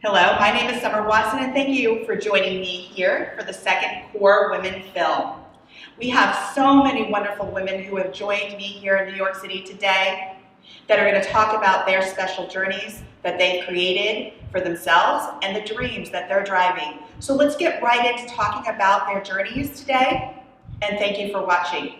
Hello, my name is Summer Watson, and thank you for joining me here for the second Core Women Film. We have so many wonderful women who have joined me here in New York City today that are going to talk about their special journeys that they've created for themselves and the dreams that they're driving. So let's get right into talking about their journeys today, and thank you for watching.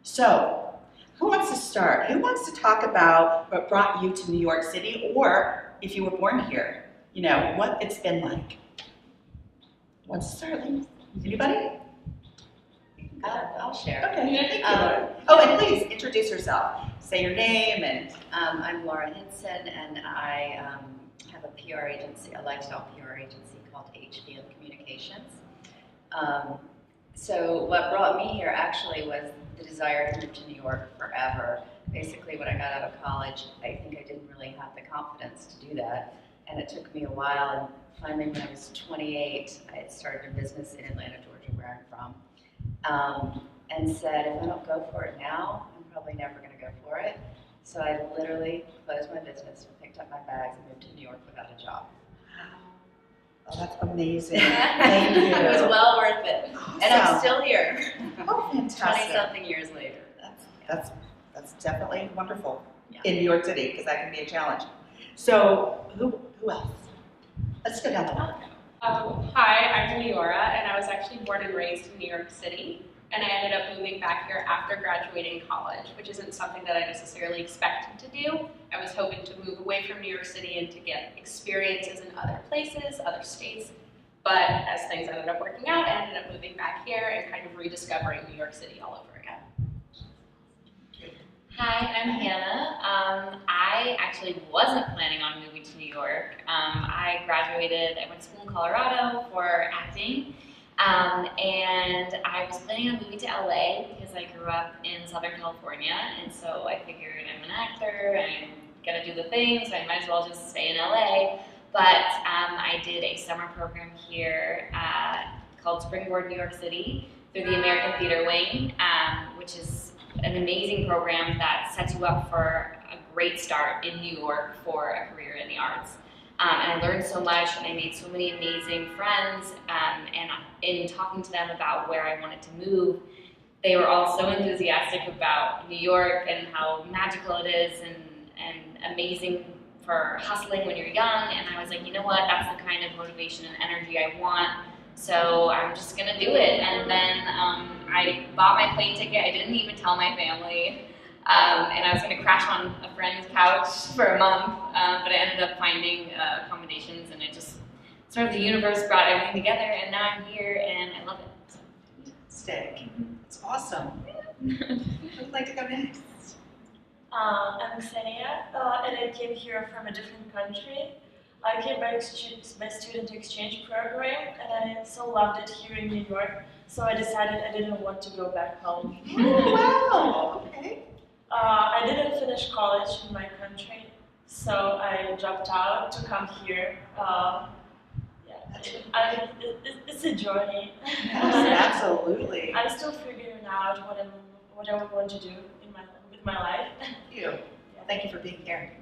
So, who wants to start? Who wants to talk about what brought you to New York City, or if you were born here? You know, what it's been like. Who wants to start, ladies? Anybody? I'll share. Okay, thank you. Oh, and please introduce yourself. Say your name and... I'm Leora Henson, and I have a PR agency, a lifestyle PR agency called HVM Communications. So what brought me here actually was the desire to move to New York forever. Basically, when I got out of college, I think I didn't really have the confidence to do that. And it took me a while, and finally when I was 28, I had started a business in Atlanta, Georgia, where I'm from, and said, if I don't go for it now, I'm probably never going to go for it. So I literally closed my business, picked up my bags, and moved to New York without a job. Oh, that's amazing. Thank you. It was well worth it. Awesome. And I'm still here. Oh, fantastic. 20-something years later. That's definitely wonderful Yeah. in New York City, because that can be a challenge. So, who else? Let's go down the line. Hi, I'm Leora, and I was actually born and raised in New York City, and I ended up moving back here after graduating college, which isn't something that I necessarily expected to do. I was hoping to move away from New York City and to get experiences in other places, other states, but as things ended up working out, I ended up moving back here and kind of rediscovering New York City all over again. Hi, I'm Hannah. I actually wasn't planning on moving to New York. I graduated, I went to school in Colorado for acting, and I was planning on moving to LA because I grew up in Southern California, and so I figured I'm an actor, I'm gonna do the thing, so I might as well just stay in LA. But I did a summer program here called Springboard New York City through the American Theater Wing, which is an amazing program that sets you up for a great start in New York for a career in the arts. And I learned so much, and I made so many amazing friends, and in talking to them about where I wanted to move, they were all so enthusiastic about New York and how magical it is and amazing for hustling when you're young, and I was like, you know what, that's the kind of motivation and energy I want, so I'm just gonna do it. And then I bought my plane ticket. I didn't even tell my family, and I was going to crash on a friend's couch for a month, but I ended up finding accommodations, and it just sort of the universe brought everything together, and now I'm here, and I love it. Fantastic. It's awesome. Who'd like to go next? I'm Kseniya, and I came here from a different country. I came by student exchange program, and I so loved it here in New York. So I decided I didn't want to go back home. Oh, wow. Okay. I didn't finish college in my country, so I dropped out to come here. It's a journey. Yes, absolutely. I'm still figuring out what I want to do with my life. Thank you. Thank you for being here.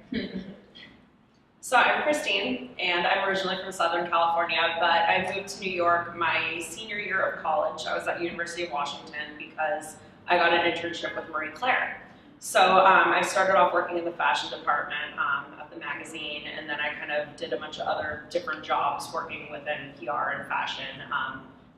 So I'm Christine, and I'm originally from Southern California, but I moved to New York my senior year of college. I was at University of Washington because I got an internship with Marie Claire. So I started off working in the fashion department of the magazine, and then I kind of did a bunch of other different jobs working within PR and fashion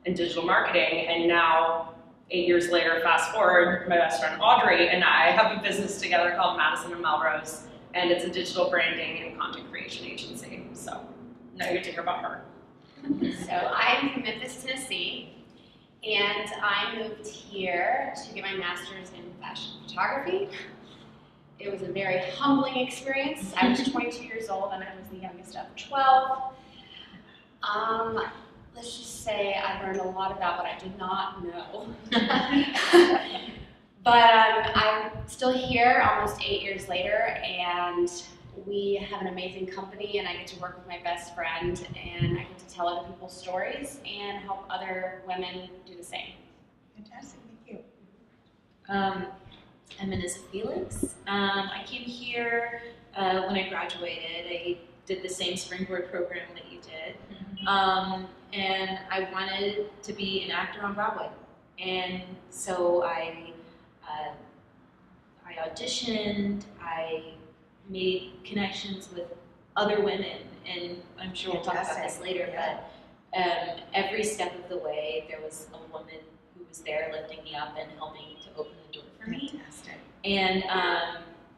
and digital marketing. And now, 8 years later, fast forward, my best friend Audrey and I have a business together called Madison and Melrose, and it's a digital branding and content creation agency. So now you get to hear about her. So I'm from Memphis, Tennessee, and I moved here to get my master's in fashion photography. It was a very humbling experience. I was 22 years old, and I was the youngest of 12. Let's just say I learned a lot about what I did not know. But I'm still here almost 8 years later, and we have an amazing company, and I get to work with my best friend, and I get to tell other people's stories and help other women do the same. Fantastic. Thank you. I'm Anissa Felix. I came here when I graduated. I did the same springboard program that you did. And I wanted to be an actor on Broadway. And so I auditioned, I made connections with other women, and I'm sure we'll talk about this later, but every step of the way there was a woman who was there lifting me up and helping to open the door for me. Fantastic. And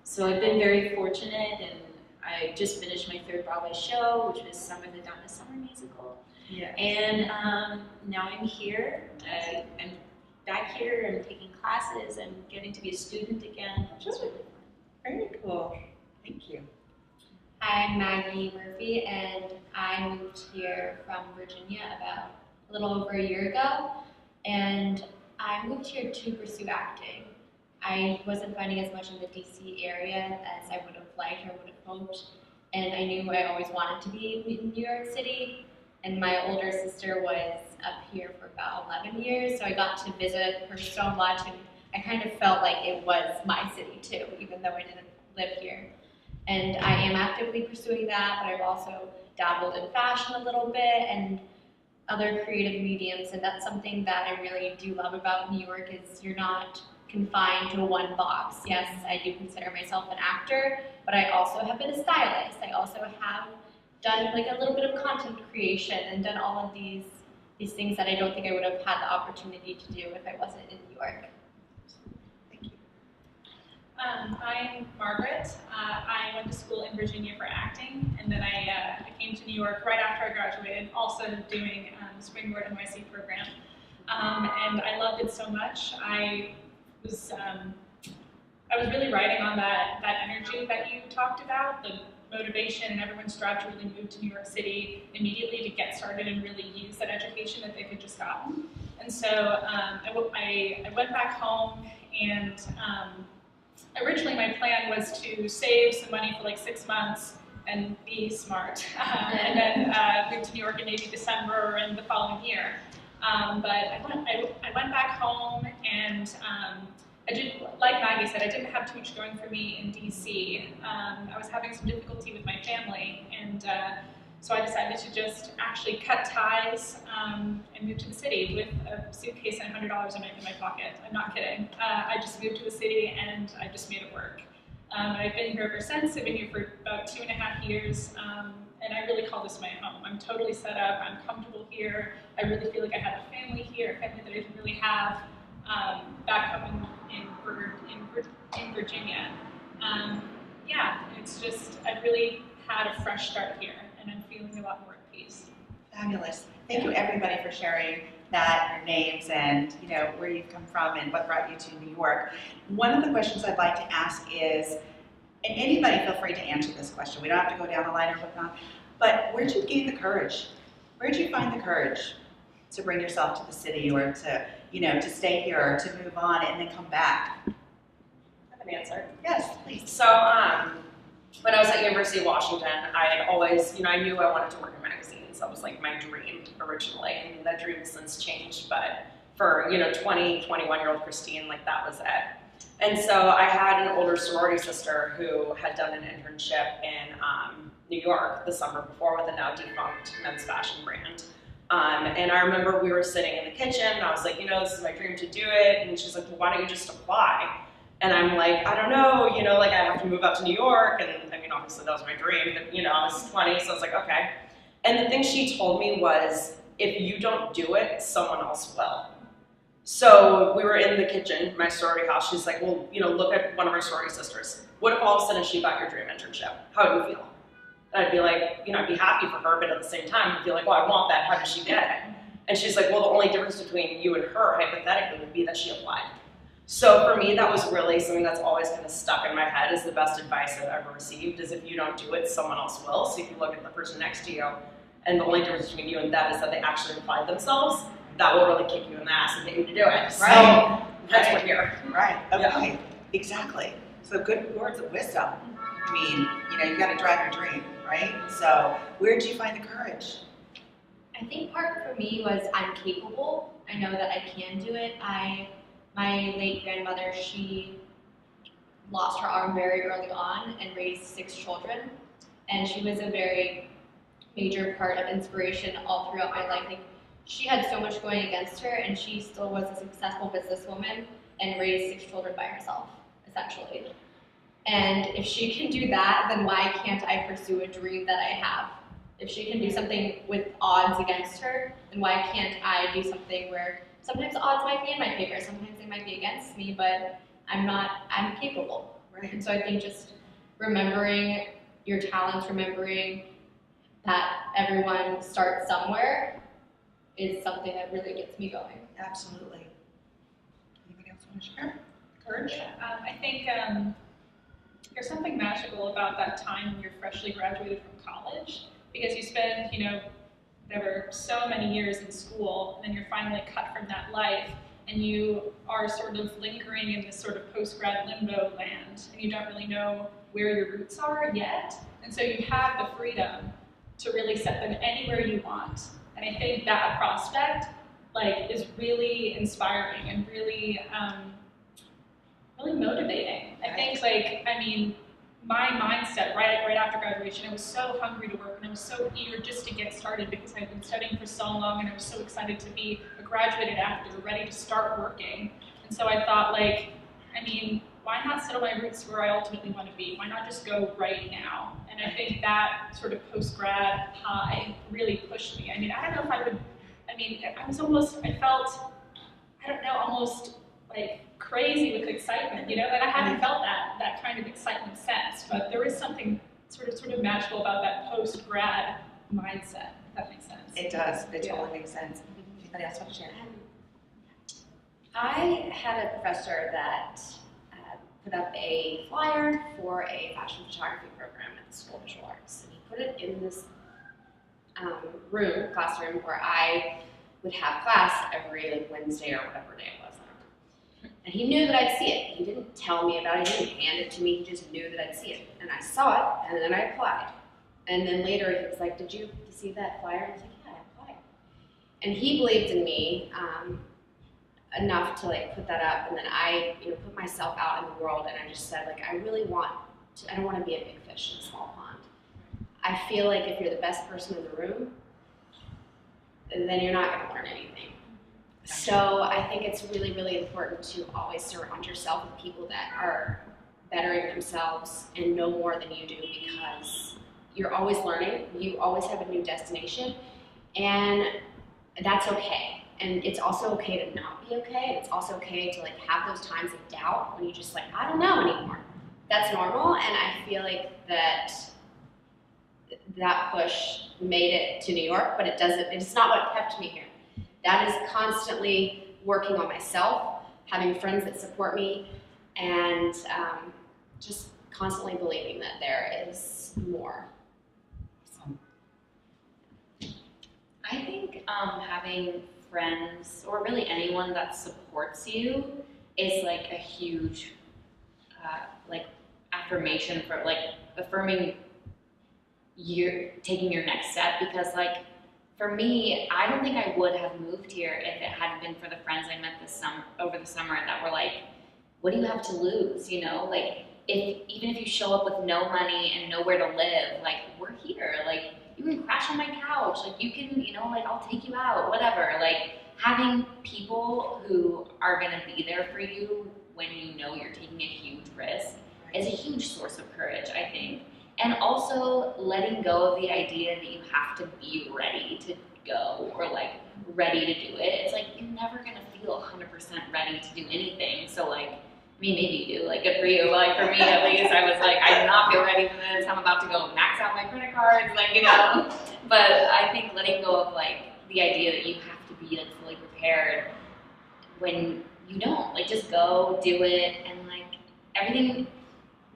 so I've been very fortunate, and I just finished my 3rd Broadway show, which was Summer the Donna Summer musical. Yeah. And now I'm here. I'm back here. I'm taking classes. I'm getting to be a student again, which is really fun. Very cool. Thank you. I'm Maggie Murphy, and I moved here from Virginia about a little over a year ago, and I moved here to pursue acting. I wasn't finding as much in the DC area as I would have liked or would have hoped, and I knew I always wanted to be in New York City, and my older sister was up here for about 11 years, so I got to visit her so much, and I kind of felt like it was my city too, even though I didn't live here. And I am actively pursuing that, but I've also dabbled in fashion a little bit and other creative mediums, and that's something that I really do love about New York is you're not confined to one box. Yes, I do consider myself an actor, but I also have been a stylist. I also have done like a little bit of content creation and done all of these things that I don't think I would have had the opportunity to do if I wasn't in New York. I'm Margaret. I went to school in Virginia for acting, and then I came to New York right after I graduated, also doing the Springboard NYC program. And I loved it so much. I was really riding on that energy that you talked about, the motivation and everyone's drive to really move to New York City immediately to get started and really use that education that they could just gotten. And so I went back home, and originally my plan was to save some money for like 6 months and be smart, and then move to New York in maybe December and the following year. But I went back home, and I did, like Maggie said, I didn't have too much going for me in DC. I was having some difficulty with my family, and so I decided to just actually cut ties and move to the city with a suitcase and $100 in my pocket. I'm not kidding. I just moved to the city, and I just made it work. I've been here ever since. I've been here for about 2.5 years, and I really call this my home. I'm totally set up. I'm comfortable here. I really feel like I have a family here, a family that I didn't really have back home in Virginia. Yeah, it's just, I've really had a fresh start here, and I'm feeling a lot more at peace. Fabulous. Thank you everybody for sharing that, your names, and where you've come from and what brought you to New York. One of the questions I'd like to ask is, and anybody feel free to answer this question, we don't have to go down the line or whatnot, but where'd you gain the courage? Where'd you find the courage to bring yourself to the city, or to, to stay here, or to move on and then come back? I have an answer. Yes, please. So when I was at University of Washington, I always, I knew I wanted to work in magazines. That was like my dream originally. I mean, that dream has since changed, but for 20, 21-year-old Christine, like that was it. And so I had an older sorority sister who had done an internship in New York the summer before with a now defunct men's fashion brand. And I remember we were sitting in the kitchen, and I was like, this is my dream to do it. And she's like, well, why don't you just apply? And I'm like, I don't know, like I have to move out to New York. And I mean, obviously that was my dream, but I was 20, so I was like, okay. And the thing she told me was, if you don't do it, someone else will. So we were in the kitchen, my sorority house. She's like, well, look at one of our sorority sisters. What if all of a sudden she got your dream internship? How would you feel? And I'd be like, I'd be happy for her, but at the same time, I'd be like, well, I want that. How did she get it? And she's like, well, the only difference between you and her, hypothetically, would be that she applied. So for me, that was really something that's always kind of stuck in my head, is the best advice I've ever received, is if you don't do it, someone else will. So if you look at the person next to you, and the only difference between you and them is that they actually applied themselves, that will really kick you in the ass and get you to do it. Right. So that's what we're here. Right, okay, Yeah. Exactly. So good words of wisdom. I mean, you got to drive your dream, right? So where did you find the courage? I think part for me was I'm capable. I know that I can do it. My late grandmother, she lost her arm very early on and raised 6 children. and she was a very major part of inspiration all throughout my life. Like, she had so much going against her, and she still was a successful businesswoman and raised 6 children by herself, essentially. And if she can do that, then why can't I pursue a dream that I have? If she can do something with odds against her, then why can't I do something where sometimes the odds might be in my favor, sometimes they might be against me, but I'm capable. Right. And so I think just remembering your talents, remembering that everyone starts somewhere is something that really gets me going. Absolutely. Anybody else want to share? Courage? I think there's something magical about that time when you're freshly graduated from college, because you spend, whatever, so many years in school, and then you're finally cut from that life, and you are sort of lingering in this sort of post-grad limbo land, and you don't really know where your roots are yet, and so you have the freedom to really set them anywhere you want. And I think that prospect, is really inspiring and really, really motivating. I think, my mindset right after graduation, I was so hungry to work, and I was so eager just to get started because I'd been studying for so long, and I was so excited to be a graduated actor, ready to start working. And so I thought, why not settle my roots where I ultimately want to be? Why not just go right now? And I think that sort of post-grad high really pushed me. I don't know if I would, I felt almost crazy with excitement, and I haven't felt that kind of excitement since, but there is something sort of magical about that post-grad mindset, if that makes sense. It does. It totally makes sense. Anybody else want to share? I had a professor that put up a flyer for a fashion photography program at the School of Visual Arts, and he put it in this classroom where I would have class every Wednesday or whatever day it was. And he knew that I'd see it. He didn't tell me about it, he didn't hand it to me, he just knew that I'd see it. And I saw it, and then I applied. And then later he was like, did you see that flyer? And I was like, yeah, I applied. And he believed in me enough to put that up, and then I put myself out in the world, and I just said, I really want to, I don't want to be a big fish in a small pond. I feel like if you're the best person in the room, then you're not going to learn anything. So I think it's really, really important to always surround yourself with people that are bettering themselves and know more than you do, because you're always learning, you always have a new destination, and that's okay. And it's also okay to not be okay, and it's also okay to have those times of doubt when you just I don't know anymore. That's normal, and I feel like that push made it to New York, but it's not what kept me here. That is constantly working on myself, having friends that support me, and just constantly believing that there is more. I think having friends, or really anyone that supports you, is a huge affirmation for affirming taking your next step, because for me, I don't think I would have moved here if it hadn't been for the friends I met over the summer that were what do you have to lose, even if you show up with no money and nowhere to live, we're here, you can crash on my couch, you can, I'll take you out, whatever, having people who are gonna be there for you when you know you're taking a huge risk is a huge source of courage, I think. And also letting go of the idea that you have to be ready to go, or ready to do it. It's you're never gonna feel 100% ready to do anything. So maybe you do, good for you. For me at least, I was I do not feel ready for this. I'm about to go max out my credit cards, But I think letting go of the idea that you have to be fully prepared when you don't. Just go, do it, and everything.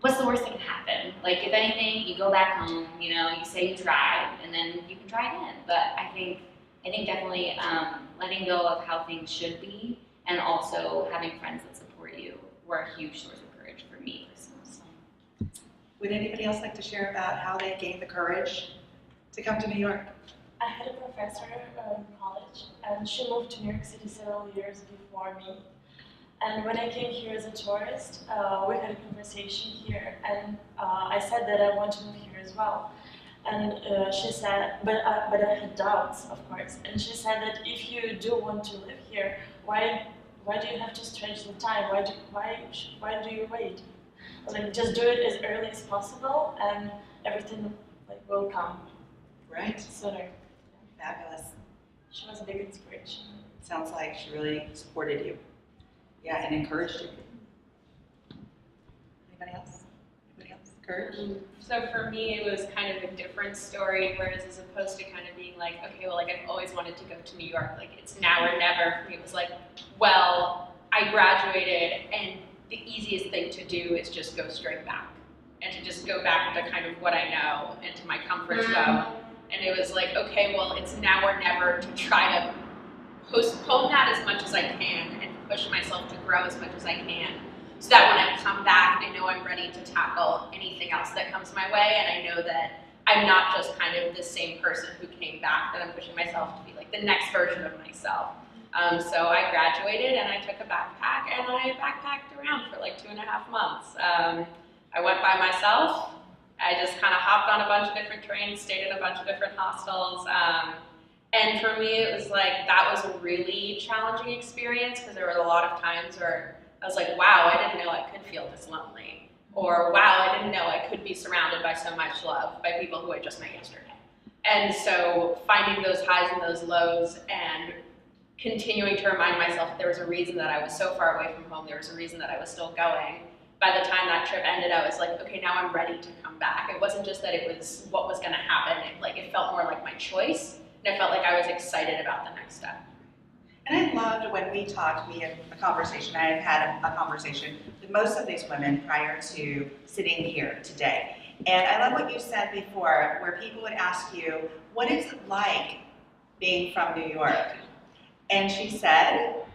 What's the worst that can happen? If anything, you go back home, you say you tried, and then you can try again. But I think definitely letting go of how things should be, and also having friends that support you, were a huge source of courage for me personally. Would anybody else like to share about how they gained the courage to come to New York? I had a professor in college, and she moved to New York City several years before me. And when I came here as a tourist, we had a conversation here, and I said that I want to move here as well. And she said, but I had doubts, of course. And she said that if you do want to live here, why do you have to stretch the time? Why do you wait? Like, just do it as early as possible, and everything will come. Right. Sooner. Fabulous. She was a big inspiration. Sounds like she really supported you. Yeah, and encouraged you. Anybody else? Courage? So for me, it was kind of a different story, whereas as opposed to kind of being like, okay, well, like I've always wanted to go to New York, like it's now or never. For me, it was like, well, I graduated, and the easiest thing to do is just go straight back, and to just go back to kind of what I know and to my comfort zone. And it was like, okay, well, it's now or never to try to postpone that as much as I can and push myself to grow as much as I can. So that when I come back, I know I'm ready to tackle anything else that comes my way, and I know that I'm not just kind of the same person who came back, that I'm pushing myself to be like the next version of myself. So I graduated, and I took a backpack, and I backpacked around for like 2.5 months. I went by myself. I just kind of hopped on a bunch of different trains, stayed in a bunch of different hostels. And for me, it was like, that was a really challenging experience, because there were a lot of times where I was like, wow, I didn't know I could feel this lonely. Or wow, I didn't know I could be surrounded by so much love by people who I just met yesterday. And so finding those highs and those lows and continuing to remind myself that there was a reason that I was so far away from home, there was a reason that I was still going. By the time that trip ended, I was like, okay, now I'm ready to come back. It wasn't just that it was what was gonna happen, it felt more like my choice, and it felt like I was excited about the next step. And I loved when we talked, we had a conversation, I have had a conversation with most of these women prior to sitting here today. And I love what you said before, where people would ask you, what is it like being from New York? And she said,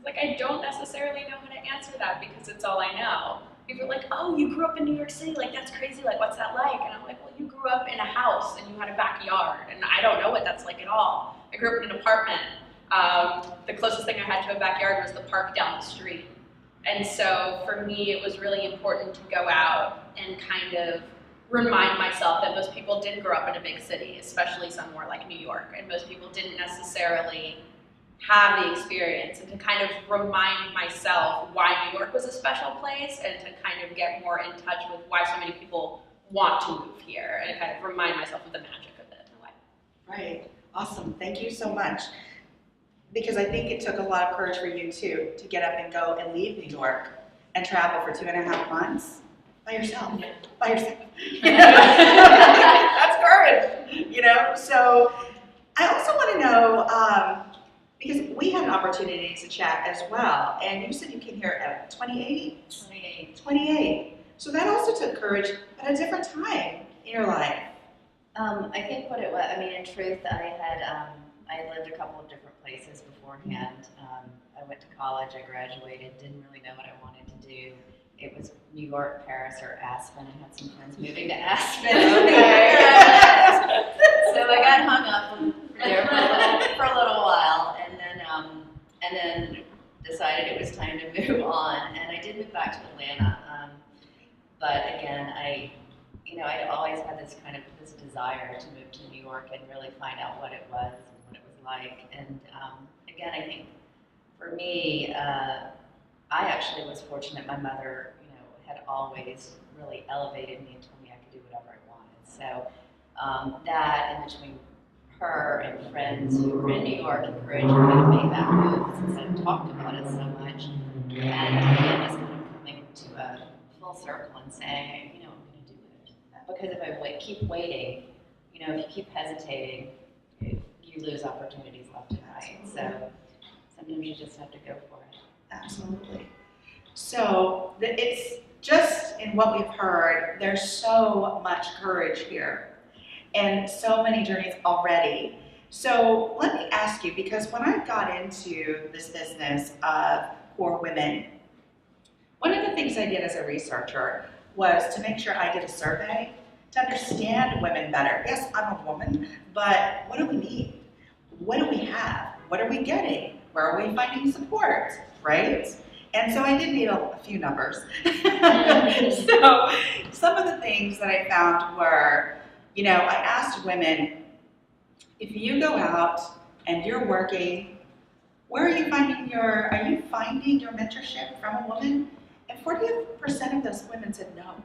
like, I don't necessarily know how to answer that because it's all I know. People are like, oh, you grew up in New York City, like that's crazy, like what's that like? And I'm like, well, you grew up in a house and you had a backyard, and I don't know what that's like at all. I grew up in an apartment. The closest thing I had to a backyard was the park down the street. And so for me, it was really important to go out and kind of remind myself that most people didn't grow up in a big city, especially somewhere like New York, and most people didn't necessarily have the experience, and to kind of remind myself why New York was a special place, and to kind of get more in touch with why so many people want to move here, and kind of remind myself of the magic of it in a way. Right, awesome, thank you so much. Because I think it took a lot of courage for you too, to get up and go and leave New York and travel for 2.5 months by yourself, by yourself. That's courage, you know? So I also want to know, because we had an opportunity to chat as well, and you said you came here at 28? 28. So that also took courage at a different time in your life. I think what it was, I mean, in truth, I had lived a couple of different places beforehand. I went to college, I graduated, didn't really know what I wanted to do. It was New York, Paris, or Aspen. I had some friends moving to Aspen. Okay. So I got hung up there for a little while, and then decided it was time to move on. And I did move back to Atlanta, but again, I'd always had this desire to move to New York and really find out what it was and what it was like. And again, I think for me, I actually was fortunate. My mother, had always really elevated me and told me I could do whatever I wanted. So that, in between her and friends who were in New York, encouraged me to make that move since I've talked about it so much. And again, just kind of coming to a full circle and saying, I'm going to do it. Because if I keep waiting, if you keep hesitating, you lose opportunities left and right. So sometimes you just have to go for it. Absolutely. So it's just in what we've heard, there's so much courage here and so many journeys already. So let me ask you, because when I got into this business of core women, one of the things I did as a researcher was to make sure I did a survey to understand women better. Yes, I'm a woman, but what do we need? What do we have? What are we getting? Where are we finding support, right? And so I did need a few numbers. So some of the things that I found were, I asked women, if you go out and you're working, where are you finding your mentorship from a woman? And 40% of those women said no.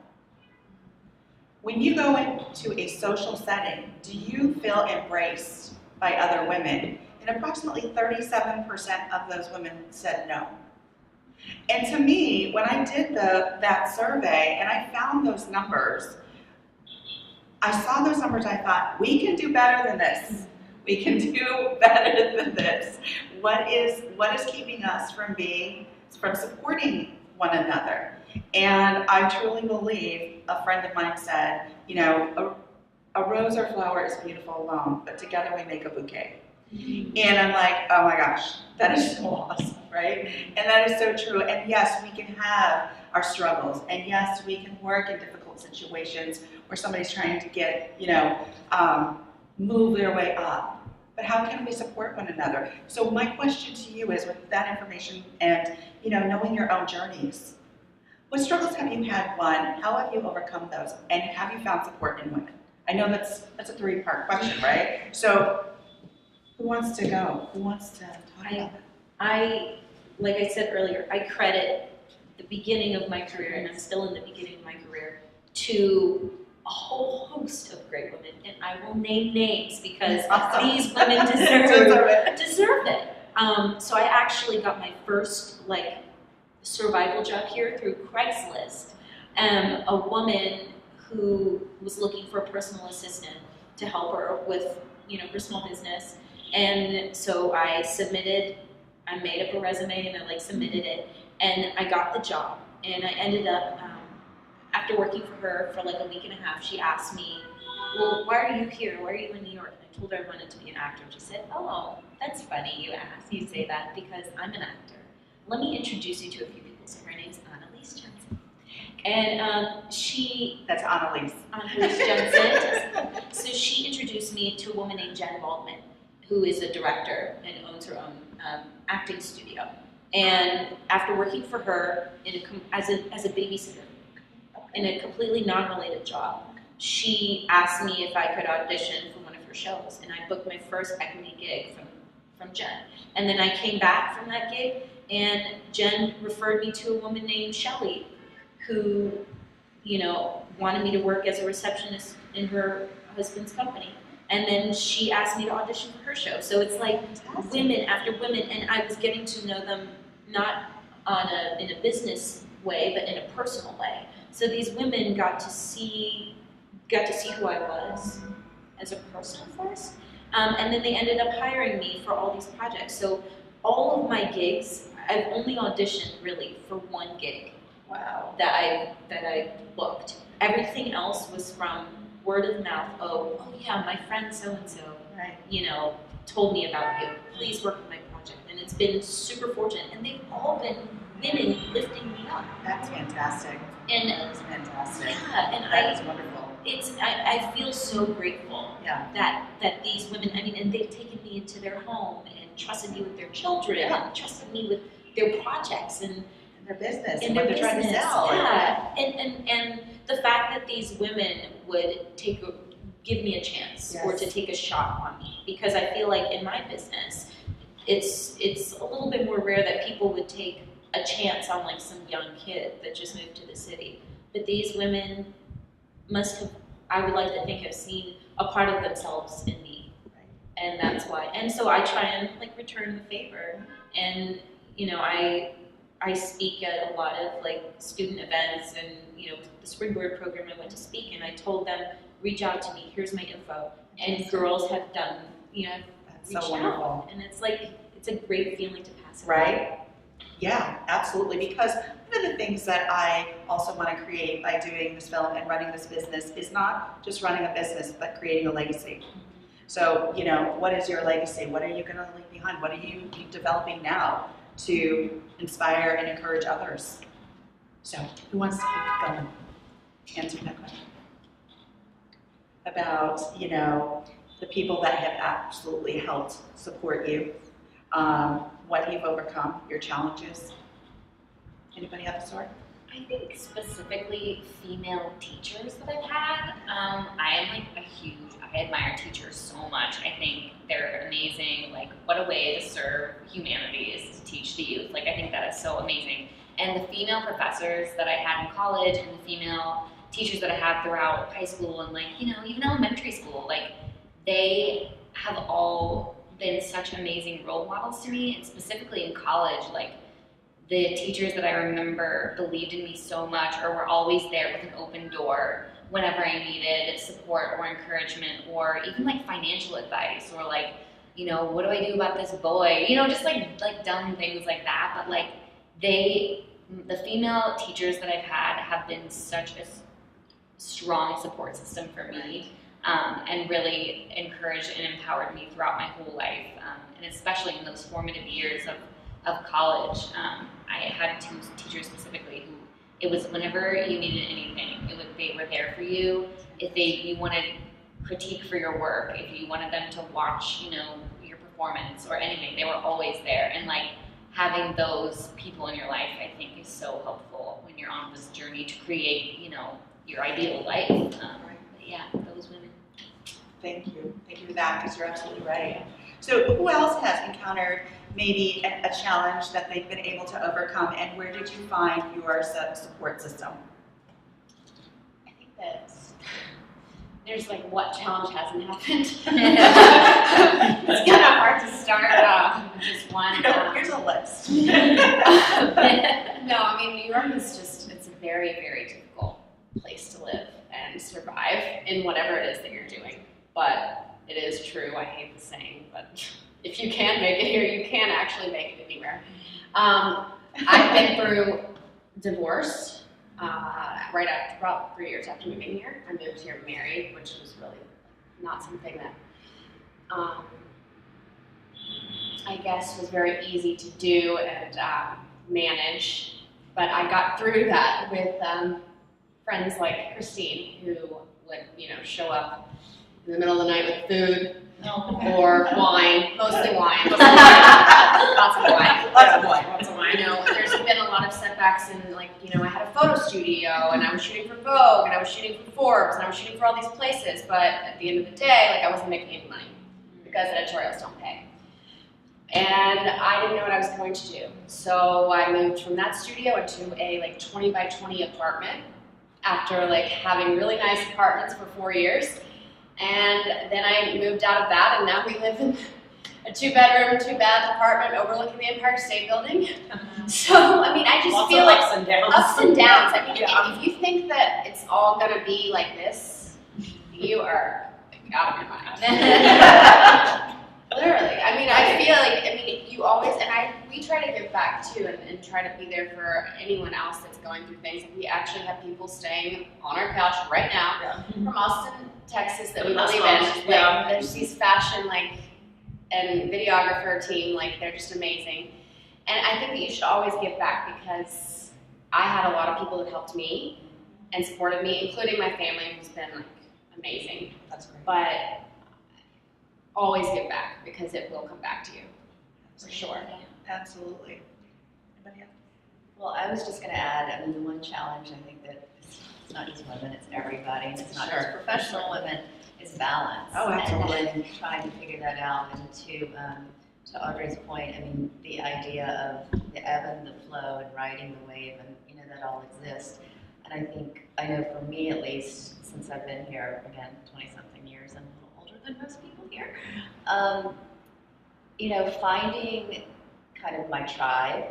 When you go into a social setting, do you feel embraced by other women? And approximately 37% of those women said no. And to me, when I did that survey and I found those numbers, I saw those numbers, I thought, we can do better than this. We can do better than this. What is keeping us from supporting one another? And I truly believe, a friend of mine said, a rose or flower is beautiful alone, but together we make a bouquet. And I'm like, oh my gosh, that is so awesome, right? And that is so true. And yes, we can have our struggles. And yes, we can work in difficult situations where somebody's trying to get, move their way up. But how can we support one another? So my question to you is, with that information and, knowing your own journeys, what struggles have you had, one? How have you overcome those? And have you found support in women? I know that's a three-part question, right? So who wants to go? Who wants to talk about that? Like I said earlier, I credit the beginning of my career, and I'm still in the beginning of my career, to a whole host of great women, and I will name names because these women deserve it. So I actually got my first survival job here through Craigslist. A woman who was looking for a personal assistant to help her with her small business, and so I made up a resume and I submitted it, and I got the job, and I ended up. After working for her for a week and a half, she asked me, well, why are you here? Why are you in New York? And I told her I wanted to be an actor. And she said, oh, that's funny you say that because I'm an actor. Let me introduce you to a few people. So her name's Annalise Jensen. And that's Annalise. Annalise Jensen. So she introduced me to a woman named Jen Waldman, who is a director and owns her own acting studio. And after working for her as a babysitter, in a completely non-related job, she asked me if I could audition for one of her shows, and I booked my first equity gig from Jen. And then I came back from that gig, and Jen referred me to a woman named Shelley, who, wanted me to work as a receptionist in her husband's company. And then she asked me to audition for her show. So it's women after women, and I was getting to know them not in a business way, but in a personal way. So these women got to see who I was as a person first, and then they ended up hiring me for all these projects. So all of my gigs, I've only auditioned really for one gig. Wow. That I booked. Everything else was from word of mouth. Oh yeah, my friend so and so, told me about you. Please work on my project, and it's been super fortunate. And they've all been women lifting me up. That's fantastic. And that is fantastic. Yeah, and that is wonderful. I feel so grateful that these women, and they've taken me into their home and trusted me with their children, and trusted me with their projects and their business and what they're trying to sell. Yeah, and the fact that these women would give me a chance or to take a shot on me, because I feel like in my business, it's a little bit more rare that people would take a chance on some young kid that just moved to the city. But these women must have, I would like to think, have seen a part of themselves in me. Right. And that's why. And so I try and return the favor. And I speak at a lot of student events, and the Springboard program I went to speak, and I told them, reach out to me, here's my info. And girls have done, that's reached so wonderful. out. And it's a great feeling to pass it right? On. Yeah, absolutely. Because one of the things that I also want to create by doing this film and running this business is not just running a business, but creating a legacy. So, what is your legacy? What are you going to leave behind? What are you developing now to inspire and encourage others? So, who wants to keep going? Answer that question. About, the people that have absolutely helped support you. What you've overcome, your challenges. Anybody have a story? I think specifically female teachers that I've had. I am like I admire teachers so much. I think they're amazing. Like, what a way to serve humanity is to teach the youth. Like, I think that is so amazing. And the female professors that I had in college and the female teachers that I had throughout high school and, like, you know, even elementary school, like, they have all been such amazing role models to me. And specifically in college, like, the teachers that I remember believed in me so much, or were always there with an open door whenever I needed support or encouragement, or even like financial advice, or like, you know, what do I do about this boy? You know, just like dumb things like that. But like the female teachers that I've had have been such a strong support system for me, and really encouraged and empowered me throughout my whole life, and especially in those formative years of college. I had two teachers specifically who, it was whenever you needed anything, they were there for you. If you wanted critique for your work, if you wanted them to watch, you know, your performance or anything, they were always there. And like having those people in your life, I think, is so helpful when you're on this journey to create, you know, your ideal life. But yeah, those women. Thank you for that, because you're absolutely right. So who else has encountered maybe a challenge that they've been able to overcome, and where did you find your support system? I think that there's like, what challenge hasn't happened? It's kind of hard to start with just one. Here's a list. No, I mean, New York is just, it's a very, very difficult place to live and survive in whatever it is that you're doing. But it is true, I hate the saying, but if you can make it here, you can actually make it anywhere. I've been through divorce right after, about 3 years after moving here. I moved here married, which was really not something that I guess was very easy to do and manage. But I got through that with friends like Christine, who would, you know, show up in the middle of the night with food. Or wine, mostly wine. Lots of wine. You know, there's been a lot of setbacks in, like, you know, I had a photo studio, and I was shooting for Vogue, and I was shooting for Forbes, and I was shooting for all these places, but at the end of the day, like, I wasn't making any money because editorials don't pay. And I didn't know what I was going to do. So I moved from that studio into a, like, 20 by 20 apartment after, like, having really nice apartments for 4 years. And then I moved out of that, and now we live in a 2-bedroom, 2-bath apartment overlooking the Empire State Building. So, I mean, I just Lots feel of like ups and downs. Ups and downs. I mean, Yeah. if you think that it's all going to be like this, you are out of your mind. Literally. I mean, I feel like, I mean, you always, and we try to give back too, and try to be there for anyone else that's going through things. We actually have people staying on our couch right now from Austin, Texas, that we believe in. Like, there's these fashion, like, and videographer team, like, they're just amazing. And I think that you should always give back, because I had a lot of people that helped me and supported me, including my family, who's been, like, amazing. That's great. But always give back, because it will come back to you, for sure. Absolutely. Anybody else? Well, I was just going to add, I mean, the one challenge, I think that it's not just women, it's everybody, and it's not just professional women, is balance. Oh, absolutely. And trying to figure that out. And to Audrey's point, I mean, the idea of the ebb and the flow and riding the wave, and, you know, that all exists. And I think, I know for me at least, since I've been here, again, 20-something years, I'm a little older than most people here, you know, finding kind of my tribe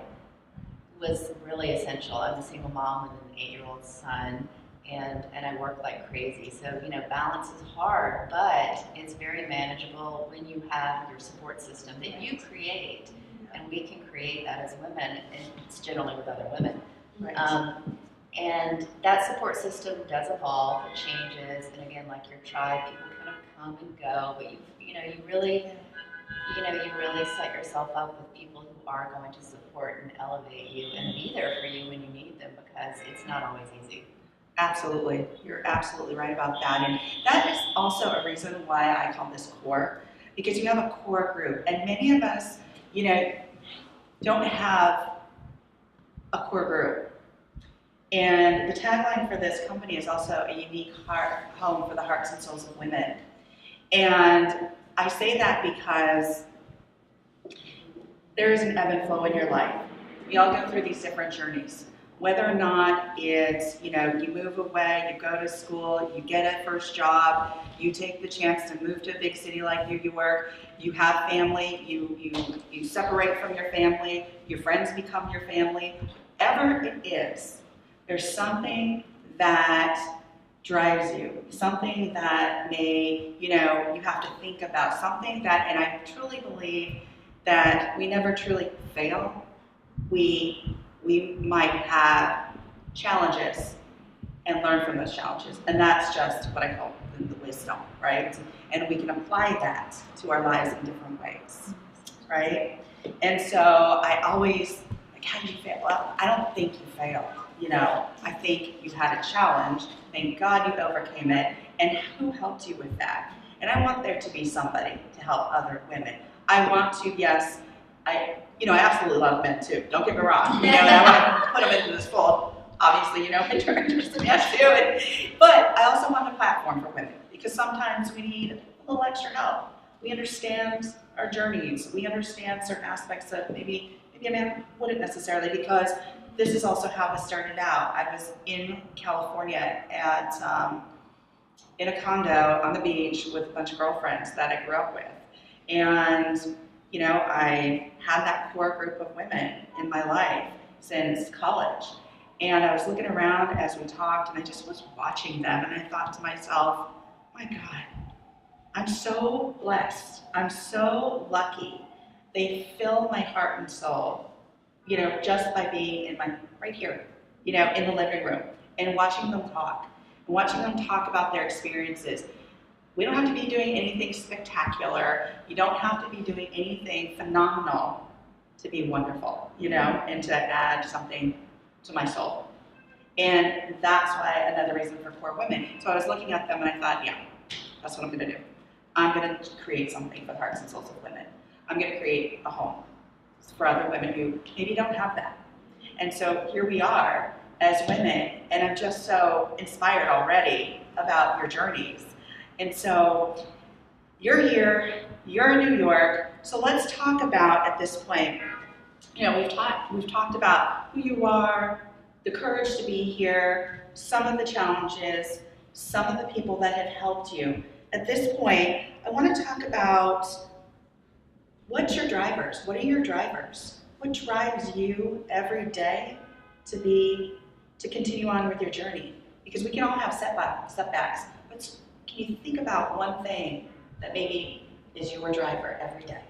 was really essential. I'm a single mom with an 8-year-old son, and I work like crazy. So, you know, balance is hard, but it's very manageable when you have your support system that you create. And we can create that as women, and it's generally with other women. Right. And that support system does evolve, it changes, and again, like your tribe, people kind of come and go, but you really set yourself up with people who are going to support and elevate you and be there for you when you need them, because it's not always easy. Absolutely. You're absolutely right about that. And that is also a reason why I call this core, because you have a core group, and many of us, you know, don't have a core group. And the tagline for this company is also a unique home for the hearts and souls of women. And I say that because there is an ebb and flow in your life. We all go through these different journeys. Whether or not it's, you move away, you go to school, you get a first job, you take the chance to move to a big city like New York, you have family, you separate from your family, your friends become your family. Whatever it is, there's something that drives you, something that may, you have to think about, something that, and I truly believe that we never truly fail. We might have challenges and learn from those challenges. And that's just what I call the wisdom, right? And we can apply that to our lives in different ways, right? And so I always, like, how did you fail? Well, I don't think you failed, I think you had a challenge. Thank God you overcame it. And who helped you with that? And I want there to be somebody to help other women. I want to, yes, I absolutely love men too. Don't get me wrong. And I want to put them into this fold. Obviously, my directors and yes too. But I also want a platform for women because sometimes we need a little extra help. We understand our journeys. We understand certain aspects that maybe a man wouldn't necessarily, because this is also how this started out. I was in California in a condo on the beach with a bunch of girlfriends that I grew up with. And I had that core group of women in my life since college. And I was looking around as we talked, and I just was watching them, and I thought to myself, my God, I'm so blessed. I'm so lucky. They fill my heart and soul, just by being right here, in the living room, and watching them talk, about their experiences. We don't have to be doing anything spectacular. You don't have to be doing anything phenomenal to be wonderful, and to add something to my soul. And that's why another reason for core women. So I was looking at them and I thought, yeah, that's what I'm gonna do. I'm gonna create something for the hearts and souls of women. I'm gonna create a home for other women who maybe don't have that. And so here we are as women, and I'm just so inspired already about your journeys. And so you're here, you're in New York, so let's talk about, at this point, we've talked about who you are, the courage to be here, some of the challenges, some of the people that have helped you. At this point, I want to talk about what's your drivers? What are your drivers? What drives you every day to continue on with your journey? Because we can all have setbacks, but can you think about one thing that maybe is your driver every day?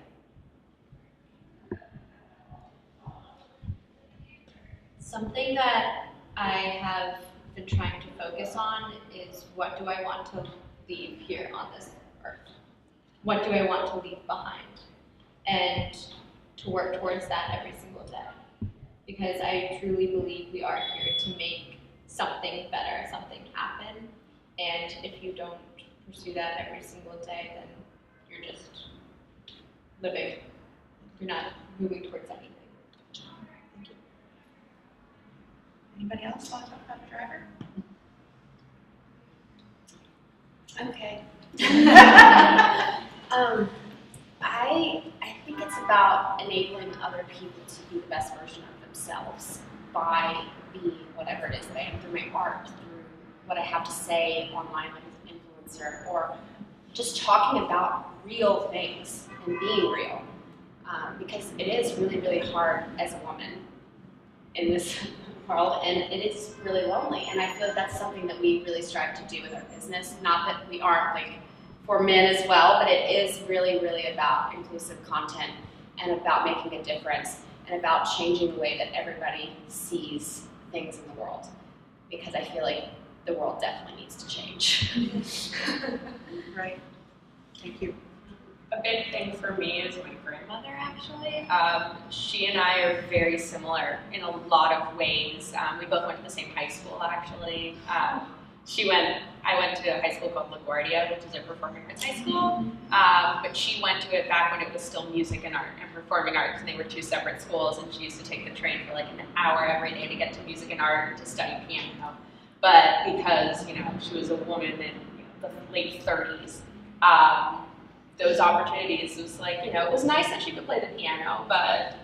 Something that I have been trying to focus on is, what do I want to leave here on this earth? What do I want to leave behind? And to work towards that every single day. Because I truly believe we are here to make something better, something happen. And if you don't pursue that every single day, then you're just living. You're not moving towards anything. Thank you. Anybody else want to talk about a driver? Okay. I think it's about enabling other people to be the best version of themselves by being whatever it is that I am, through my art, through what I have to say online like as an influencer, or just talking about real things and being real. Because it is really, really hard as a woman in this world, and it is really lonely. And I feel that's something that we really strive to do with our business. Not that we aren't like for men as well, but it is really, really about inclusive content and about making a difference and about changing the way that everybody sees things in the world. Because I feel like the world definitely needs to change. Right. Thank you. A big thing for me is my grandmother, actually. She and I are very similar in a lot of ways. We both went to the same high school, actually. She went I went to a high school called LaGuardia, which is a performing arts high school, but she went to it back when it was still music and art and performing arts, and they were two separate schools, and she used to take the train for like an hour every day to get to music and art and to study piano. But because, she was a woman in the late 30s, those opportunities, it was like, it was nice that she could play the piano, but,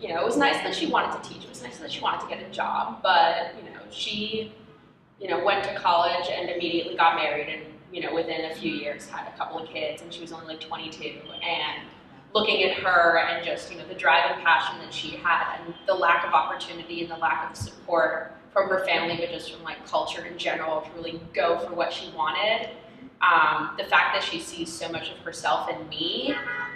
it was nice that she wanted to teach, it was nice that she wanted to get a job, but, she, went to college and immediately got married and, within a few years had a couple of kids, and she was only like 22, and looking at her and just, the drive and passion that she had and the lack of opportunity and the lack of support from her family, but just from like culture in general to really go for what she wanted. The fact that she sees so much of herself in me,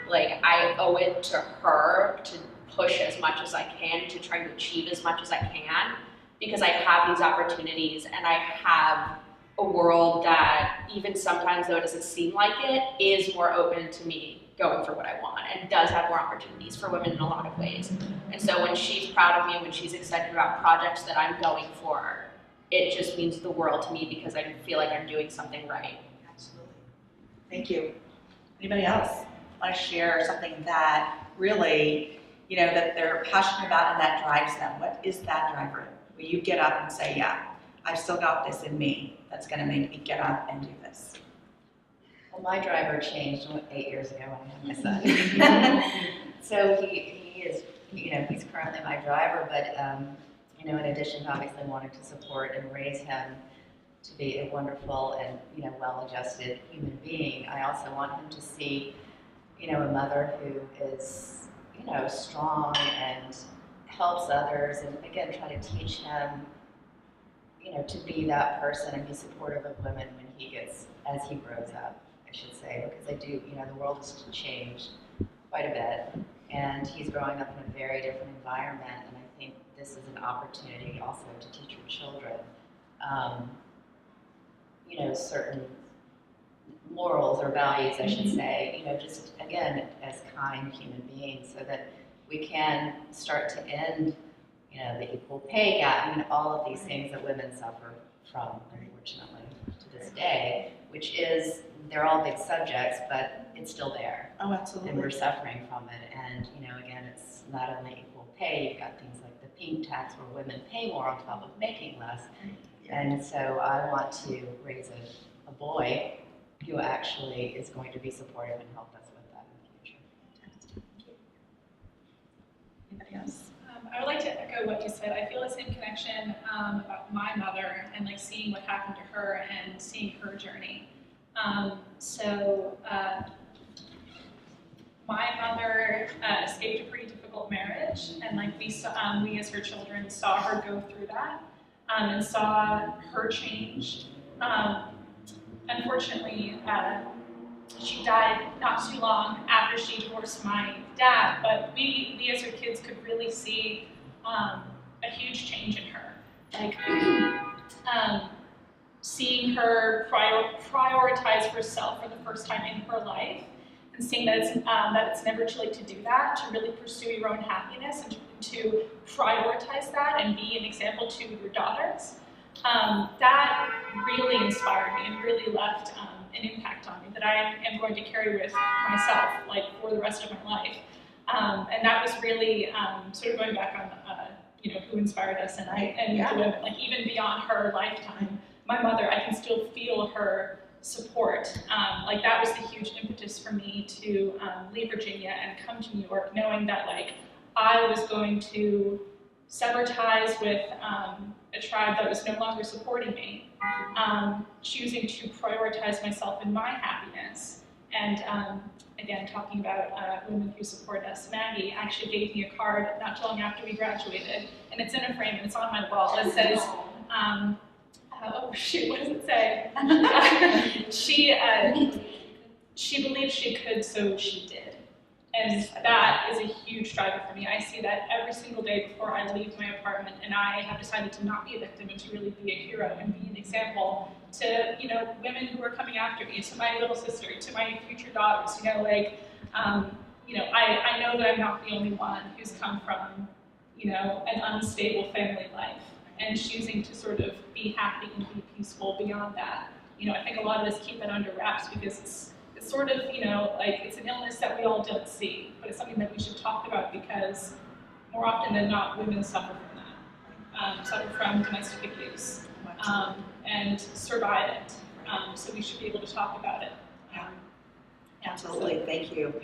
like I owe it to her to push as much as I can, to try to achieve as much as I can, because I have these opportunities and I have a world that even sometimes, though it doesn't seem like it, is more open to me going for what I want and does have more opportunities for women in a lot of ways. And so when she's proud of me, when she's excited about projects that I'm going for, it just means the world to me because I feel like I'm doing something right. Absolutely. Thank you. Anybody else want to share something that really, that they're passionate about and that drives them? What is that driver? Will you get up and say, yeah, I've still got this in me that's going to make me get up and do this? Well, my driver changed 8 years ago when I had my son. So he is, he's currently my driver, but in addition to obviously wanting to support and raise him to be a wonderful and well-adjusted human being, I also want him to see, a mother who is, strong and helps others, and again try to teach him, to be that person and be supportive of women when he gets, as he grows up, I should say, because I do, the world has changed quite a bit, and he's growing up in a very different environment, and I think this is an opportunity also to teach your children, certain morals or values, I should say, just again, as kind human beings, so that we can start to end, the equal pay gap, all of these things that women suffer from, unfortunately, to this day, which is, they're all big subjects, but it's still there. Oh, absolutely. And we're suffering from it. And, again, it's not only equal pay, you've got things like the pink tax where women pay more on top of making less. And so I want to raise a boy who actually is going to be supportive and help us with that in the future. Anybody else? I would like to echo what you said. I feel the same connection about my mother and like seeing what happened to her and seeing her journey. My mother escaped a pretty difficult marriage, and like we as her children saw her go through that and saw her change. Unfortunately, she died not too long after she divorced my dad, but we as her kids could really see a huge change in her. Like, seeing her prioritize herself for the first time in her life, and seeing that it's never too late to do that, to really pursue your own happiness and to prioritize that and be an example to your daughters. That really inspired me and really left an impact on me that I am going to carry with myself, like, for the rest of my life. And that was really sort of going back on, who inspired us and the women, like even beyond her lifetime. My mother, I can still feel her support. Like that was the huge impetus for me to leave Virginia and come to New York, knowing that like I was going to sever ties with a tribe that was no longer supporting me, choosing to prioritize myself and my happiness. And again, talking about women who support us, Maggie actually gave me a card not too long after we graduated, and it's in a frame and it's on my wall. It says, oh shoot, what does it say? She believed she could, so she did. And that is a huge driver for me. I see that every single day before I leave my apartment, and I have decided to not be a victim and to really be a hero and be an example to, women who are coming after me, to my little sister, to my future daughters, I know that I'm not the only one who's come from, an unstable family life, and choosing to sort of be happy and be peaceful beyond that. I think a lot of us keep it under wraps because it's sort of, like it's an illness that we all don't see, but it's something that we should talk about because more often than not, women suffer from that, suffer from domestic abuse, and survive it. So we should be able to talk about it. Absolutely, thank you.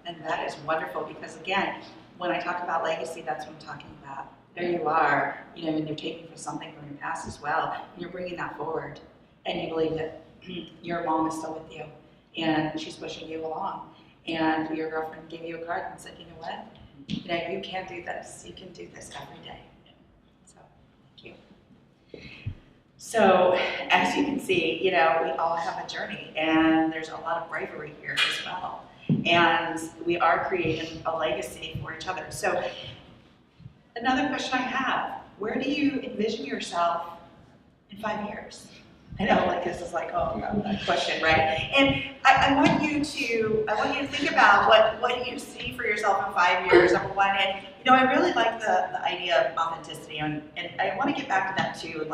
And that is wonderful because again, when I talk about legacy, that's what I'm talking about. There you are, and you're taking from something from your past as well, and you're bringing that forward. And you believe that your mom is still with you, and she's pushing you along. And your girlfriend gave you a card and said, you know what? You can do this. You can do this every day. So, thank you. So, as you can see, we all have a journey, and there's a lot of bravery here as well. And we are creating a legacy for each other. So, another question I have, where do you envision yourself in 5 years? I know, this is like, oh, that question, right? And I want you to think about what you see for yourself in 5 years, number one. And, I really like the idea of authenticity, and I want to get back to that too,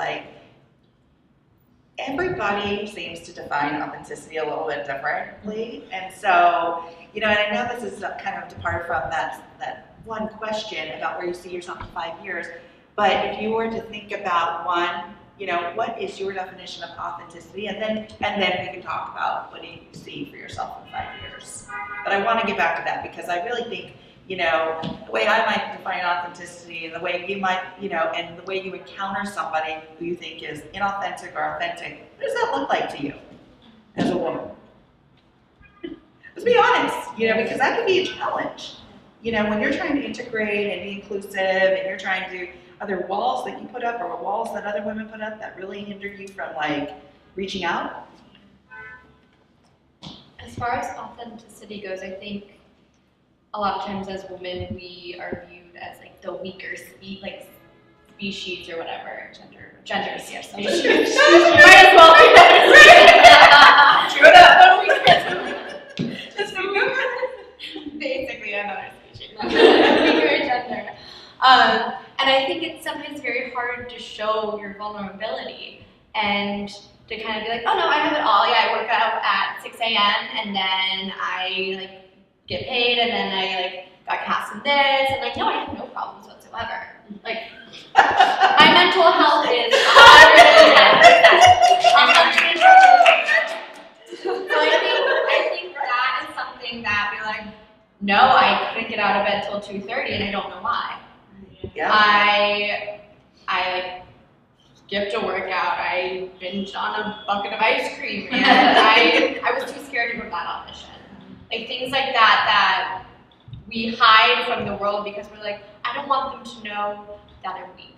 everybody seems to define authenticity a little bit differently. And so, and I know this is kind of departed from that one question about where you see yourself in 5 years, but if you were to think about one, what is your definition of authenticity? And then we can talk about what do you see for yourself in 5 years. But I want to get back to that because I really think, the way I might define authenticity and the way you might, and the way you encounter somebody who you think is inauthentic or authentic, what does that look like to you as a woman? Let's be honest, because that can be a challenge. When you're trying to integrate and be inclusive and you're trying to, are there walls that you put up or walls that other women put up that really hinder you from reaching out? As far as authenticity goes, I think a lot of times as women we are viewed as the weaker species or whatever. Genders, yes. Might as well be that. True enough. Basically another species. Weaker gender. And I think it's sometimes very hard to show your vulnerability and to kind of be like, oh no, I have it all. Yeah, I work out at 6 a.m. and then I get paid and then I got cast in this and no, I have no problems whatsoever. My mental health is 110%. So I think that is something that we're no, I couldn't get out of bed till 2:30 and I don't know why. Yeah. I skipped a workout. I binged on a bucket of ice cream, and I was too scared to go to that audition. Things like that we hide from the world because we're I don't want them to know that I'm weak.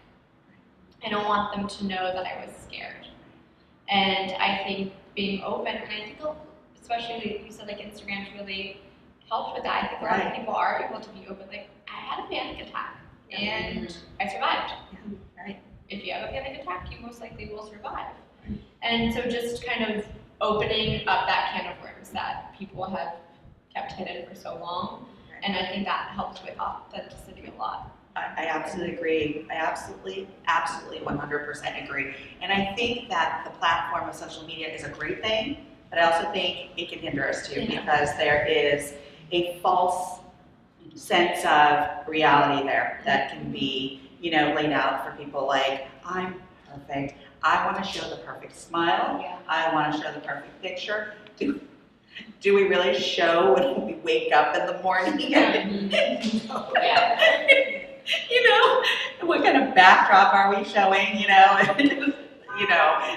I don't want them to know that I was scared. And I think being open, and I think especially you said Instagram's really helped with that. I think a lot of people are able to be open. I had a panic attack. And I survived. Right. If you have a panic attack, you most likely will survive. And so just kind of opening up that can of worms that people have kept hidden for so long. And I think that helps with authenticity a lot. I absolutely agree. I absolutely 100% agree. And I think that the platform of social media is a great thing, but I also think it can hinder us too because there is a false sense of reality there that can be, laid out for people I'm perfect. I want to show the perfect smile. Yeah. I want to show the perfect picture. Do we really show when we wake up in the morning? What kind of backdrop are we showing?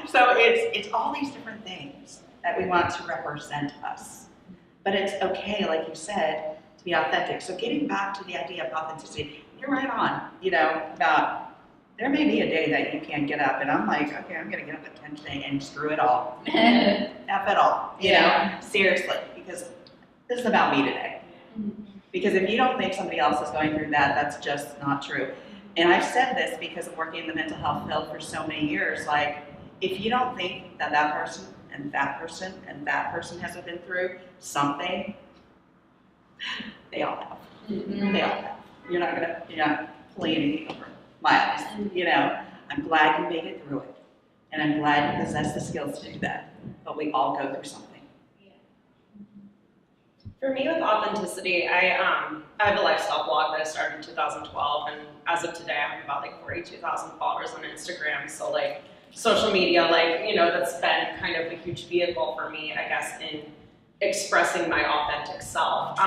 So it's all these different things that we want to represent us. But it's okay, like you said, to be authentic. So getting back to the idea of authenticity, you're right on, about there may be a day that you can't get up and I'm okay, I'm gonna get up at 10 today and screw it all. F it all, seriously, because this is about me today. Because if you don't think somebody else is going through that, that's just not true. And I've said this because of working in the mental health field for so many years, if you don't think that that person and that person and that person has been through something, they all have. They all have. You're not pulling anything over miles. I'm glad you made it through it. And I'm glad you possess the skills to do that. but we all go through something. For me, with authenticity, I have a lifestyle blog that I started in 2012, and as of today, I have about like 42,000 followers on Instagram. So like social media, like, you know, that's been kind of a huge vehicle for me, I guess, in expressing my authentic self.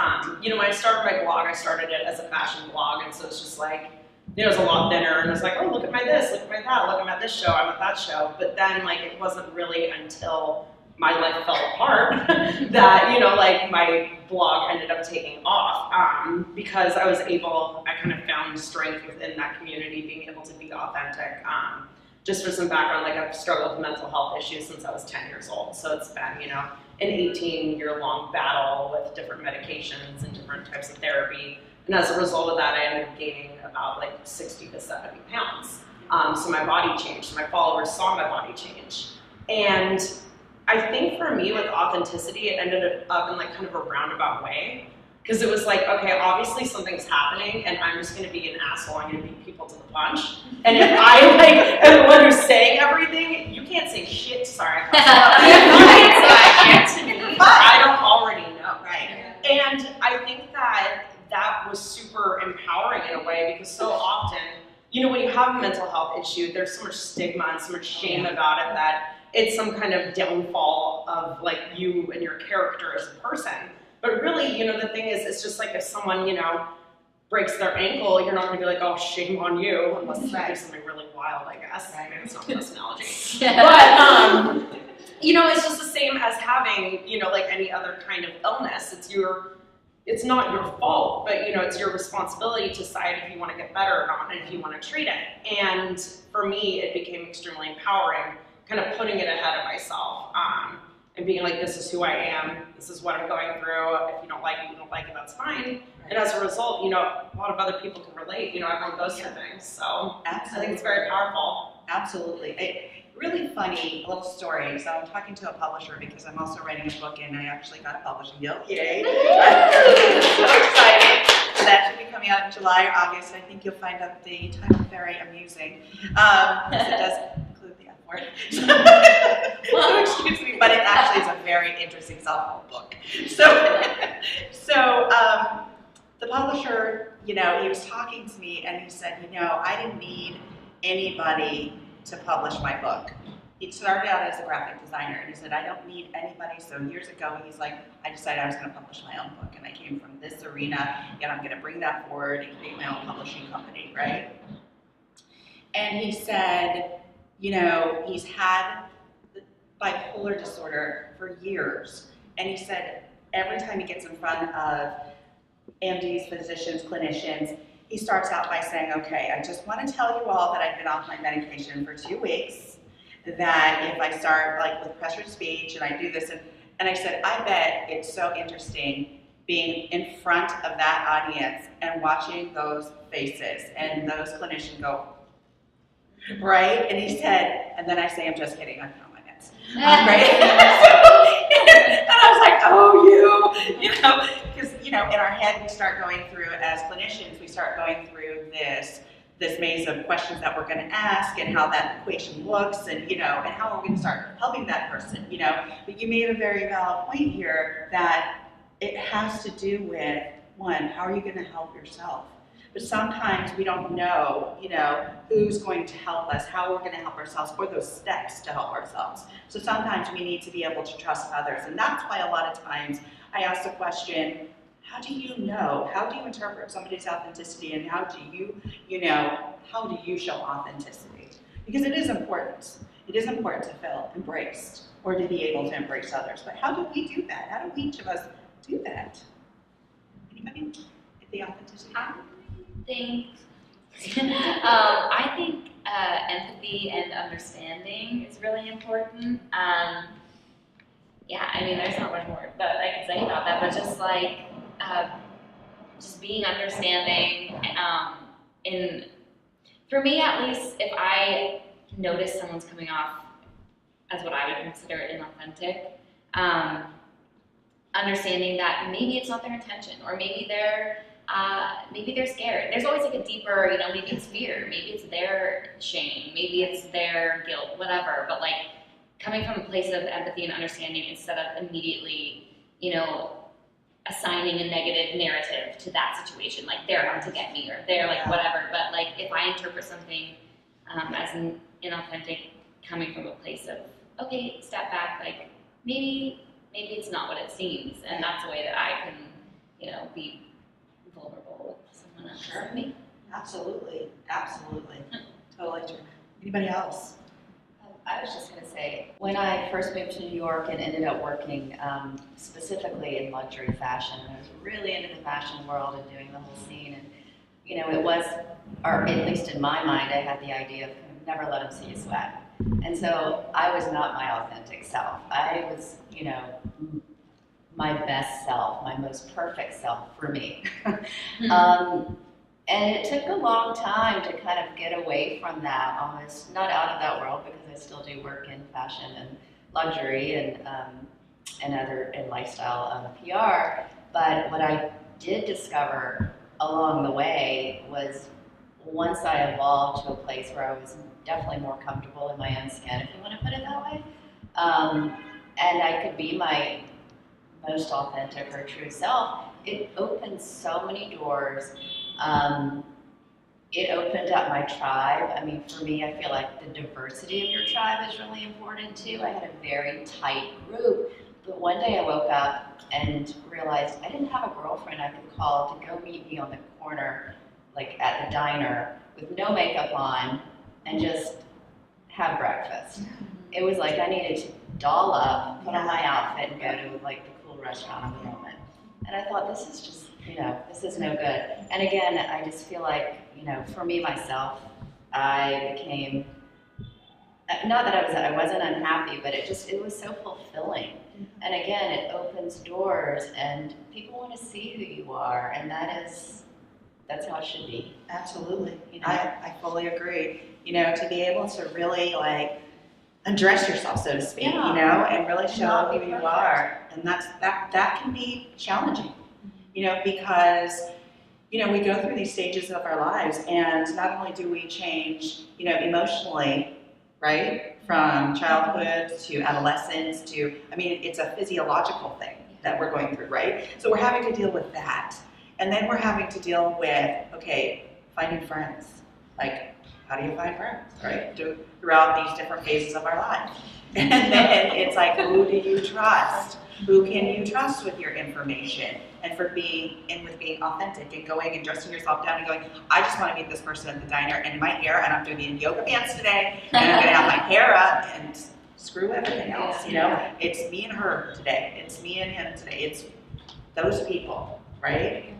You know, when I started my blog, I started it as a fashion blog, and so it's just like, you know, it was a lot thinner, and it was like, oh, look at my this, look at my that, look at this show, I'm at that show. But then, like, it wasn't really until my life fell apart that, you know, like, my blog ended up taking off, because I kind of found strength within that community, being able to be authentic. Just for some background, like, I've struggled with mental health issues since I was 10 years old, so it's been, you know, an 18-year-long battle with different medications and different types of therapy. And as a result of that, I ended up gaining about like 60 to 70 pounds. So my body changed, my followers saw my body change. And I think for me with authenticity, it ended up in like kind of a roundabout way. Because it was like, okay, obviously something's happening and I'm just gonna be an asshole, I'm gonna beat people to the punch. And if I like am the one who's saying everything, you can't say shit, sorry. You can't say shit to me, I don't already know. Right. And I think that was super empowering in a way, because so often, you know, when you have a mental health issue, there's so much stigma and so much shame about it that it's some kind of downfall of like you and your character as a person. But really, you know, the thing is, it's just like if someone, you know, breaks their ankle, you're not gonna be like, oh, shame on you, unless it's maybe something really wild, I guess. Maybe it's not the best analogy. But, you know, it's just the same as having, you know, like any other kind of illness. It's not your fault, but, you know, it's your responsibility to decide if you want to get better or not and if you want to treat it. And for me, it became extremely empowering, kind of putting it ahead of myself and being like, this is who I am, this is what I'm going through. If you don't like it, you don't like it, that's fine. And as a result, you know, a lot of other people can relate. You know, everyone goes through things. So Absolutely. I think it's very powerful. Absolutely. A really funny little story. So I'm talking to a publisher because I'm also writing a book and I actually got a publishing deal. Yay. So exciting. So that should be coming out in July or August. I think you'll find out the title very amusing. Because it does include the F word. So excuse me, but it actually is a very interesting self-help book. So the publisher, you know, he was talking to me and he said, you know, I didn't need anybody to publish my book. He started out as a graphic designer and he said, I don't need anybody. So years ago, he's like, I decided I was gonna publish my own book and I came from this arena and I'm gonna bring that forward and create my own publishing company, right? And he said, you know, he's had bipolar disorder for years. And he said, every time he gets in front of MDs, physicians, clinicians, he starts out by saying, okay, I just want to tell you all that I've been off my medication for 2 weeks, that if I start like with pressured speech and I do this, and I said, I bet it's so interesting being in front of that audience and watching those faces and those clinicians go, right? And he said, and then I say, I'm just kidding, I'm on my meds. Right? And I was like, oh, you know, because, you know, in our head, we start going through, as clinicians, we start going through this maze of questions that we're going to ask and how that equation looks and, you know, and how we're going to start helping that person, you know. But you made a very valid point here that it has to do with, one, how are you going to help yourself? But sometimes we don't know, you know, who's going to help us, how we're going to help ourselves, or those steps to help ourselves. So sometimes we need to be able to trust others. And that's why a lot of times I ask the question, how do you know? How do you interpret somebody's authenticity? And how do you, you know, how do you show authenticity? Because it is important. It is important to feel embraced or to be able to embrace others. But how do we do that? How do each of us do that? Anybody? The authenticity? I think empathy and understanding is really important. Yeah, I mean, there's not much more that I can say about that, but just like, just being understanding. For me, at least, if I notice someone's coming off as what I would consider inauthentic, understanding that maybe it's not their intention, or maybe they're scared. There's always like a deeper, you know, maybe it's fear, maybe it's their shame, maybe it's their guilt, whatever. But like, coming from a place of empathy and understanding instead of immediately, you know, assigning a negative narrative to that situation, like they're out to get me or they're like whatever. But like if I interpret something as an inauthentic, coming from a place of, okay, step back, like maybe it's not what it seems, and that's a way that I can, you know, be vulnerable with someone else. Sure. Me. Absolutely. Totally true. Anybody else? I was just going to say, when I first moved to New York and ended up working specifically in luxury fashion, and I was really into the fashion world and doing the whole scene, and you know, it was, or at least in my mind, I had the idea of never let them see you sweat. And so I was not my authentic self. I was, you know, my best self, my most perfect self for me. And it took a long time to kind of get away from that, almost not out of that world, because I still do work in fashion and luxury and other in lifestyle PR. But what I did discover along the way was, once I evolved to a place where I was definitely more comfortable in my own skin, if you want to put it that way, and I could be my most authentic or true self, it opened so many doors. It opened up my tribe. I mean, for me, I feel like the diversity of your tribe is really important too. I had a very tight group, but one day I woke up and realized I didn't have a girlfriend I could call to go meet me on the corner, like at the diner, with no makeup on, and just have breakfast. It was like I needed to doll up, put on my outfit, and go to like the cool restaurant of the moment. And I thought, this is just, you know, this is no good. And again, I just feel like, you know, for me, myself, I became, not that I wasn't unhappy, but it was so fulfilling. And again, it opens doors, and people want to see who you are, and that's how it should be. Absolutely. You know? I fully agree. You know, to be able to really like undress yourself, so to speak, you know, and really show who you are. And that can be challenging, you know, because, you know, we go through these stages of our lives, and not only do we change, you know, emotionally, right, from childhood to adolescence to, I mean, it's a physiological thing that we're going through, right? So we're having to deal with that. And then we're having to deal with, okay, finding friends. Like, how do you find friends, right? Throughout these different phases of our life. And then it's like, who do you trust? Who can you trust with your information? And for being authentic and going and dressing yourself down and going, I just want to meet this person at the diner, and my hair, and I'm going to be in yoga pants today, and I'm going to have my hair up, and screw everything else, you know? It's me and her today. It's me and him today. It's those people, right?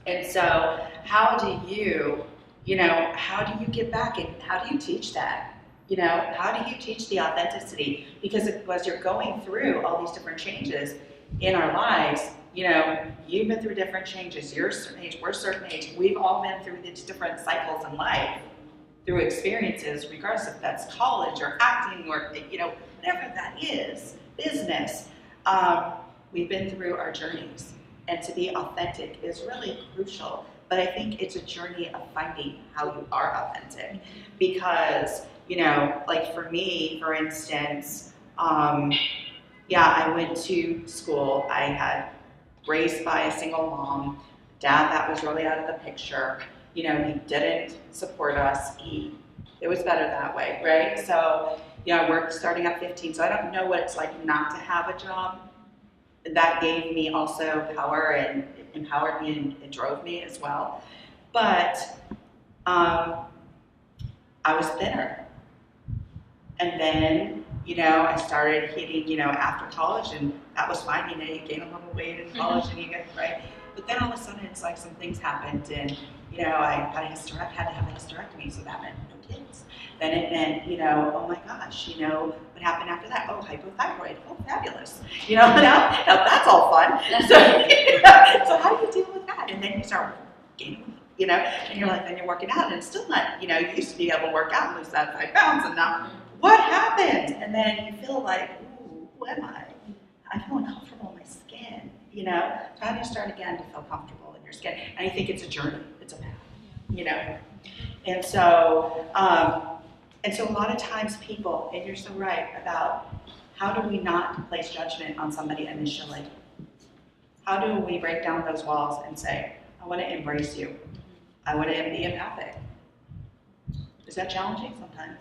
And so how do you get back, and how do you teach that? You know, how do you teach the authenticity? Because as you're going through all these different changes in our lives, you know, you've been through different changes. You're a certain age, we're a certain age. We've all been through these different cycles in life, through experiences, regardless if that's college or acting or, you know, whatever that is, business. We've been through our journeys. And to be authentic is really crucial. But I think it's a journey of finding how you are authentic. Because, you know, like for me, for instance, I went to school. I had raised by a single mom, dad that was really out of the picture. You know, he didn't support us. It was better that way, right? So, you know, I worked starting at 15, so I don't know what it's like not to have a job. That gave me also power and empowered me and drove me as well. But I was thinner. And then, you know, I started hitting, you know, after college, and that was fine. You know, you gain a little weight in college and you get, right? But then all of a sudden it's like some things happened, and, you know, I had to have a hysterectomy, so that meant no kids. Then it meant, you know, oh my gosh, you know, what happened after that? Oh, hypothyroid. Oh, fabulous. You know, now that's all fun. So, so how do you deal with that? And then you start gaining weight, you know, and you're like, then you're working out, and it's still not, you know, you used to be able to work out and lose that 5 pounds, and now what happened? And then you feel like, ooh, who am I? I feel uncomfortable in my skin, you know? So how do you start again to feel comfortable in your skin? And I think it's a journey, it's a path, you know? And so, And so a lot of times people, and you're so right, about how do we not place judgment on somebody initially? How do we break down those walls and say, I want to embrace you. I want to be empathic. Is that challenging sometimes?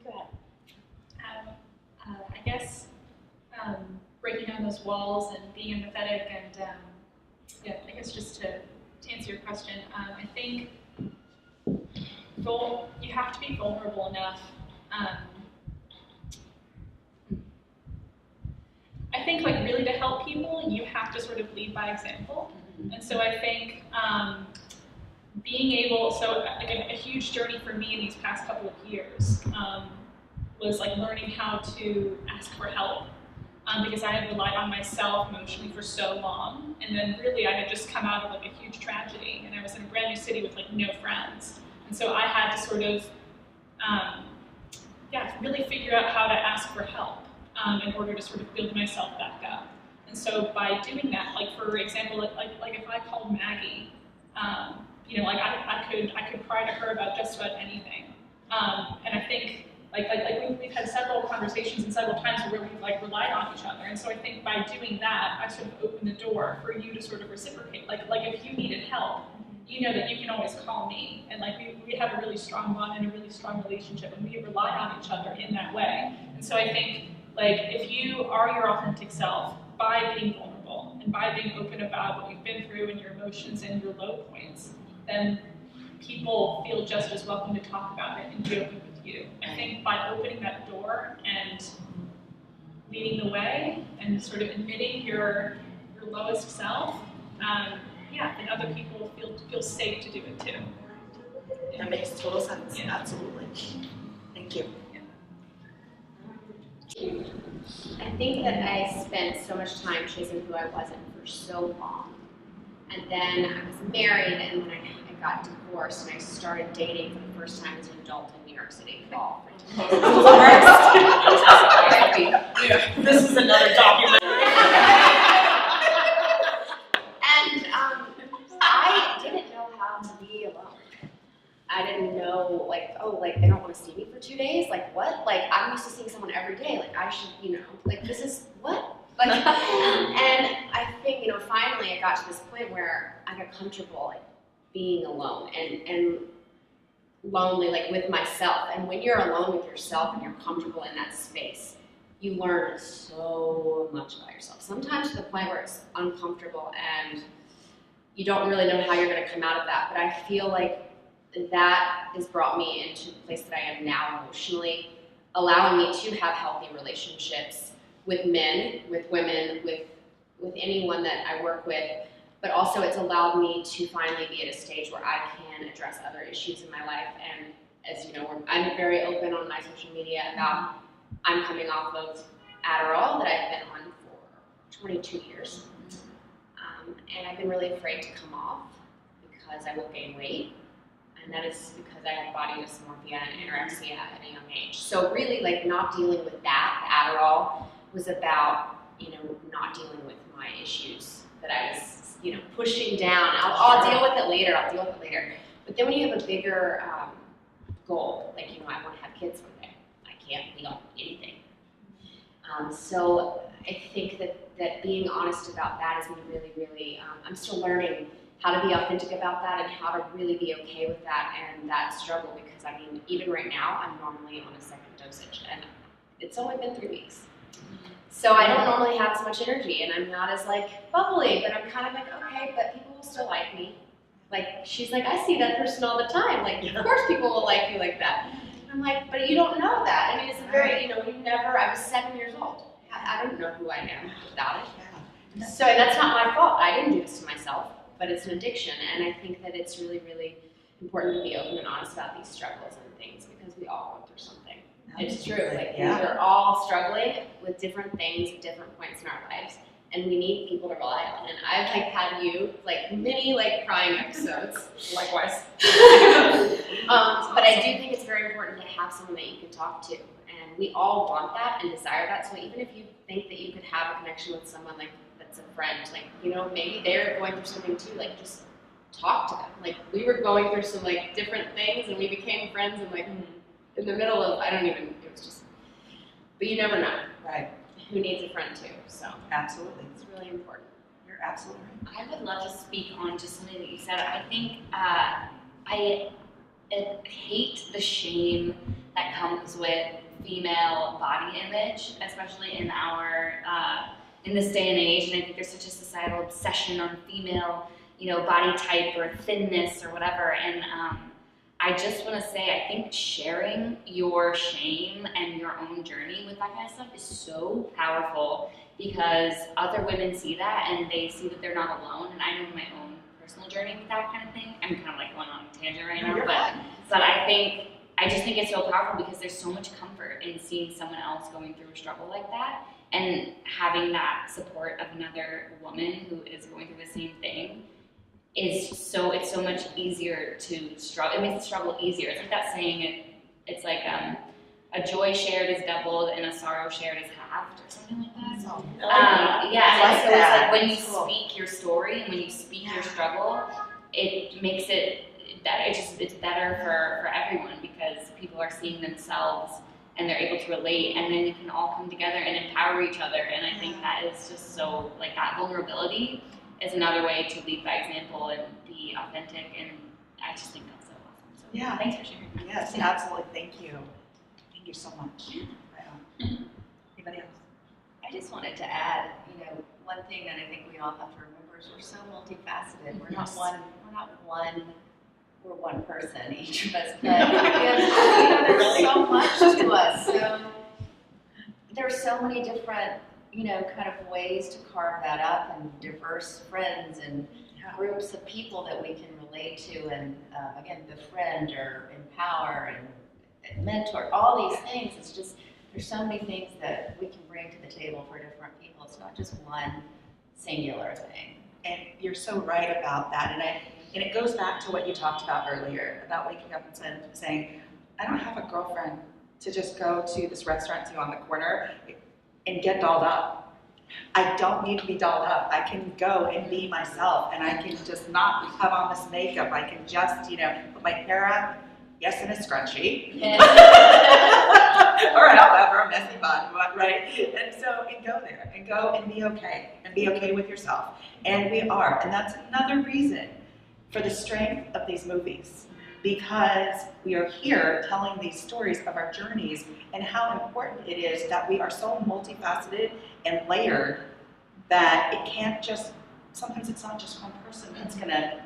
Go ahead. I guess breaking down those walls and being empathetic and yeah, I guess just to answer your question, I think you have to be vulnerable enough. I think like really to help people, you have to sort of lead by example. And so I think being able, so like a huge journey for me in these past couple of years was like learning how to ask for help. Because I had relied on myself emotionally for so long, and then really I had just come out of like a huge tragedy, and I was in a brand new city with like no friends, and so I had to sort of, really figure out how to ask for help in order to sort of build myself back up. And so by doing that, like for example, like if I called Maggie, you know, like I could cry to her about just about anything, and I think. We've had several conversations and several times where we've like relied on each other, and so I think by doing that, I sort of opened the door for you to sort of reciprocate. Like if you needed help, you know that you can always call me, and like we have a really strong bond and a really strong relationship, and we rely on each other in that way. And so I think like if you are your authentic self by being vulnerable and by being open about what you've been through and your emotions and your low points, then people feel just as welcome to talk about it and be open with you. I think by opening that door and leading the way and sort of admitting your lowest self, then other people feel safe to do it too. That makes total sense. Yeah. Absolutely. Thank you. I think that I spent so much time chasing who I wasn't for so long. And then I was married, and then I got divorced, and I started dating for the first time as an adult in New York City. This is another document. And I didn't know how to be alone. I didn't know, like, oh, like, they don't want to see me for 2 days? Like, what? Like, I'm used to seeing someone every day. Like, I should, you know, like, this is, what? Like, and I think, you know, finally I got to this point where I got comfortable, like, being alone and lonely, like, with myself. And when you're alone with yourself and you're comfortable in that space, you learn so much about yourself. Sometimes to the point where it's uncomfortable and you don't really know how you're going to come out of that. But I feel like that has brought me into the place that I am now emotionally, allowing me to have healthy relationships with men, with women, with anyone that I work with. But also it's allowed me to finally be at a stage where I can address other issues in my life. And as you know, I'm very open on my social media about I'm coming off of Adderall that I've been on for 22 years. And I've been really afraid to come off because I will gain weight. And that is because I had body dysmorphia and anorexia at a young age. So really, like, not dealing with that, the Adderall, was about, you know, not dealing with my issues that I was, you know, pushing down. I'll deal with it later, But then when you have a bigger goal, like, you know, I want to have kids one day. I can't be on anything. So I think that being honest about that has been really, really, I'm still learning how to be authentic about that and how to really be okay with that and that struggle, because I mean, even right now, I'm normally on a second dosage and it's only been 3 weeks. So I don't normally have as much energy and I'm not as like bubbly, but I'm kind of like, okay, but people will still like me. Like, she's like, I see that person all the time. Like, of course people will like you like that. And I'm like, but you don't know that. I mean, it's a very, you know, I was 7 years old. I don't know who I am without it. So that's not my fault. I didn't do this to myself. But it's an addiction, and I think that it's really, really important to be open and honest about these struggles and things, because we all go through something. It's true, like, we're all struggling with different things at different points in our lives, and we need people to rely on. And I've like had you, like, many like crying episodes. Likewise. But I do think it's very important to have someone that you can talk to, and we all want that and desire that. So even if you think that you could have a connection with someone like that's a friend, like, you know, maybe they're going through something too, like, just talk to them. Like, we were going through some like different things, and we became friends, and like in the middle of, it was just, but you never know. Right. Who needs a friend too, so. Absolutely. It's really important. You're absolutely right. I would love to speak on just something that you said. I think I hate the shame that comes with female body image, especially in our in this day and age. And I think there's such a societal obsession on female, body type or thinness or whatever. And I just want to say, I think sharing your shame and your own journey with that kind of stuff is so powerful, because other women see that and they see that they're not alone. And I know my own personal journey with that kind of thing. I'm kind of like going on a tangent right now, but I just think it's so powerful, because there's so much comfort in seeing someone else going through a struggle like that, and having that support of another woman who is going through the same thing it's so much easier to struggle. It makes the struggle easier. It's like that saying, it's like a joy shared is doubled and a sorrow shared is halved, or something like that. So it's like when you speak your story and when you speak your struggle, it makes it's better for everyone, because people are seeing themselves and they're able to relate, and then you can all come together and empower each other. And I think that is just so, like, that vulnerability is another way to lead by example and be authentic, and I just think that's so awesome. So yeah, thanks for sharing. Yes, absolutely. Thank you. Thank you so much. Anybody else? I just wanted to add, one thing that I think we all have to remember is we're so multifaceted. We're not one. We're one person, each of us, but there's so much to us. So there's so many different, kind of ways to carve that up, and diverse friends and groups of people that we can relate to, and again, befriend or empower and mentor. All these things. It's just, there's so many things that we can bring to the table for different people. It's not just one singular thing. And you're so right about that. And it goes back to what you talked about earlier, about waking up and saying, I don't have a girlfriend to just go to this restaurant on the corner and get dolled up. I don't need to be dolled up. I can go and be myself, and I can just not have on this makeup. I can just, put my hair up, yes, in a scrunchie, or however, a messy bun, right? And go there, and go and be okay with yourself. And we are, and that's another reason for the strength of these movies, because we are here telling these stories of our journeys and how important it is that we are so multifaceted and layered that it can't just, sometimes it's not just one person that's gonna,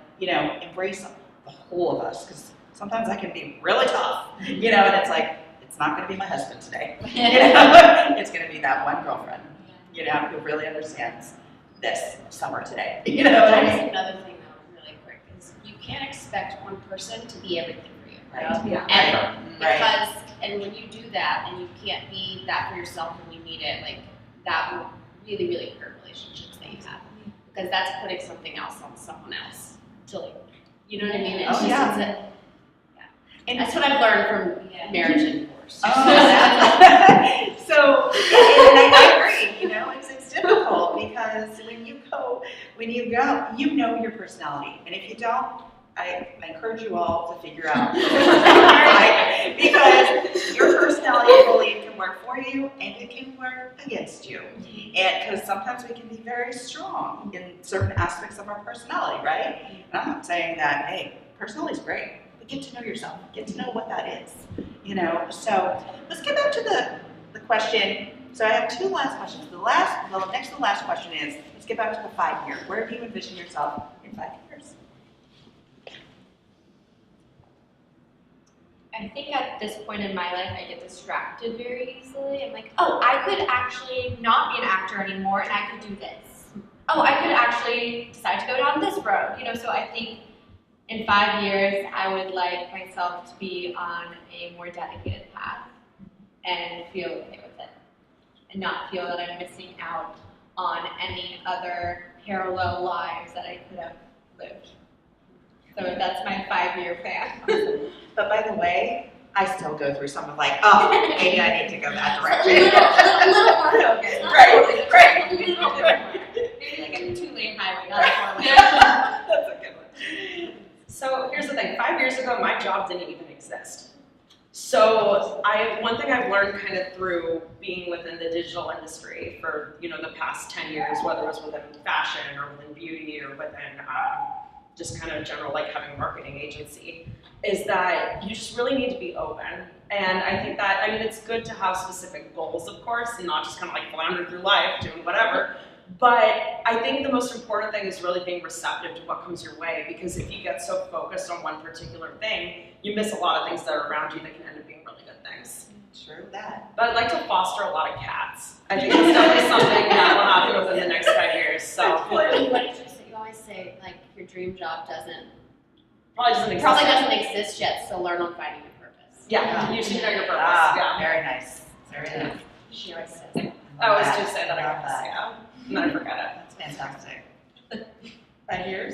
embrace the whole of us, because sometimes I can be really tough, and it's like, it's not gonna be my husband today, it's gonna be that one girlfriend, who really understands this summer today, That is another thing, you can't expect one person to be everything for you, right? Ever. Because, and when you do that, and you can't be that for yourself when you need it, like, that will really, really hurt relationships that you have. Because that's putting something else on someone else to, like, you know what I mean? It's And that's what I've learned from marriage and divorce. So, and I agree, it's difficult, because when you go, you know your personality, and if you don't, I encourage you all to figure out because your personality, I believe, can work for you and it can work against you. And because sometimes we can be very strong in certain aspects of our personality, right? And I'm not saying that, hey, personality is great, but get to know yourself, get to know what that is, So let's get back to the question. So I have two last questions. The next to the last question is, let's get back to the 5 year. Where do you envision yourself in 5 years? I think at this point in my life, I get distracted very easily. I'm like, oh, I could actually not be an actor anymore, and I could do this. Oh, I could actually decide to go down this road. So I think in 5 years, I would like myself to be on a more dedicated path and feel okay with it, and not feel that I'm missing out on any other parallel lives that I could have lived. So that's my 5 year plan. But by the way, I still go through some of like, oh, maybe I need to go that direction. a little more focused. Right. A little bit more. Maybe like a 2-lane highway, not a 4-lane. That's a good one. one thing I've learned kind of through being within the digital industry for, you know, the past 10 years, whether it was within fashion or within beauty or within just kind of general, like having a marketing agency, is that you just really need to be open. And I think that, I mean, it's good to have specific goals, of course, and not just kind of like flounder through life doing whatever. But I think the most important thing is really being receptive to what comes your way, because if you get so focused on one particular thing, you miss a lot of things that are around you that can end up being really good things. True that. But I'd like to foster a lot of cats. I think it's definitely something that will happen within the next 5 years. So What did you always say, like, your dream job probably doesn't exist. yet, so learn on finding your purpose. Yeah, you should know your purpose. Ah, very nice. Very nice. She always says that. I always do say that, I Love guess, that. yeah. And then I forget it. That's fantastic. 5 years?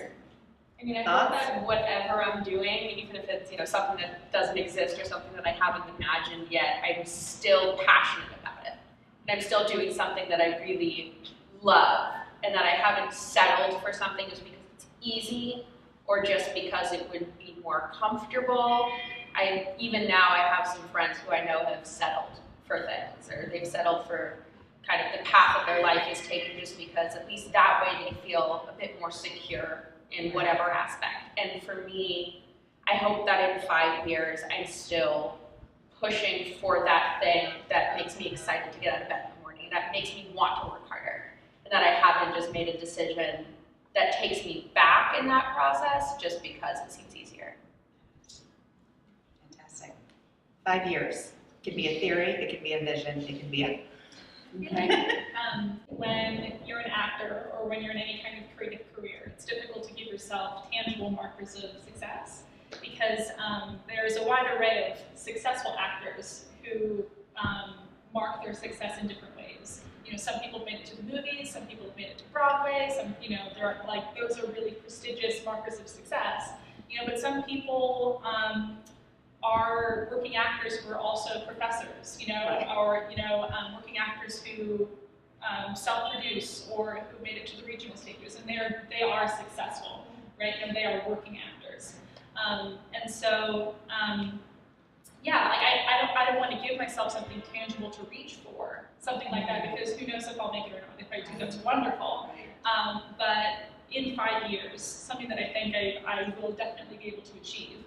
I mean, I Thoughts? hope that whatever I'm doing, even if it's, you know, something that doesn't exist or something that I haven't imagined yet, I'm still passionate about it. And I'm still doing something that I really love, and that I haven't settled for something just because it's easy or just because it would be more comfortable. Even now I have some friends who I know have settled for things, or they've settled for kind of the path that their life is taking just because at least that way they feel a bit more secure in whatever aspect. And for me, I hope that in 5 years I'm still pushing for that thing that makes me excited to get out of bed in the morning, that makes me want to work harder, and that I haven't just made a decision that takes me back in that process just because it seems easier. Fantastic. 5 years. It can be a theory, it can be a vision, it can be a... Okay. When you're an actor or when you're in any kind of creative career, it's difficult to give yourself tangible markers of success because there's a wide array of successful actors who mark their success in different ways. You know, some people made it to the movies, some people have made it to Broadway, some, you know, there are like, those are really prestigious markers of success. You know, but some people are working actors who are also professors, you know, or, you know, working actors who self-produce or who made it to the regional stages, and they are successful, right? And they are working actors. And so, yeah, like I don't want to give myself something tangible to reach for, something like that, because who knows if I'll make it or not. If I do, that's wonderful. But in 5 years, something that I think I will definitely be able to achieve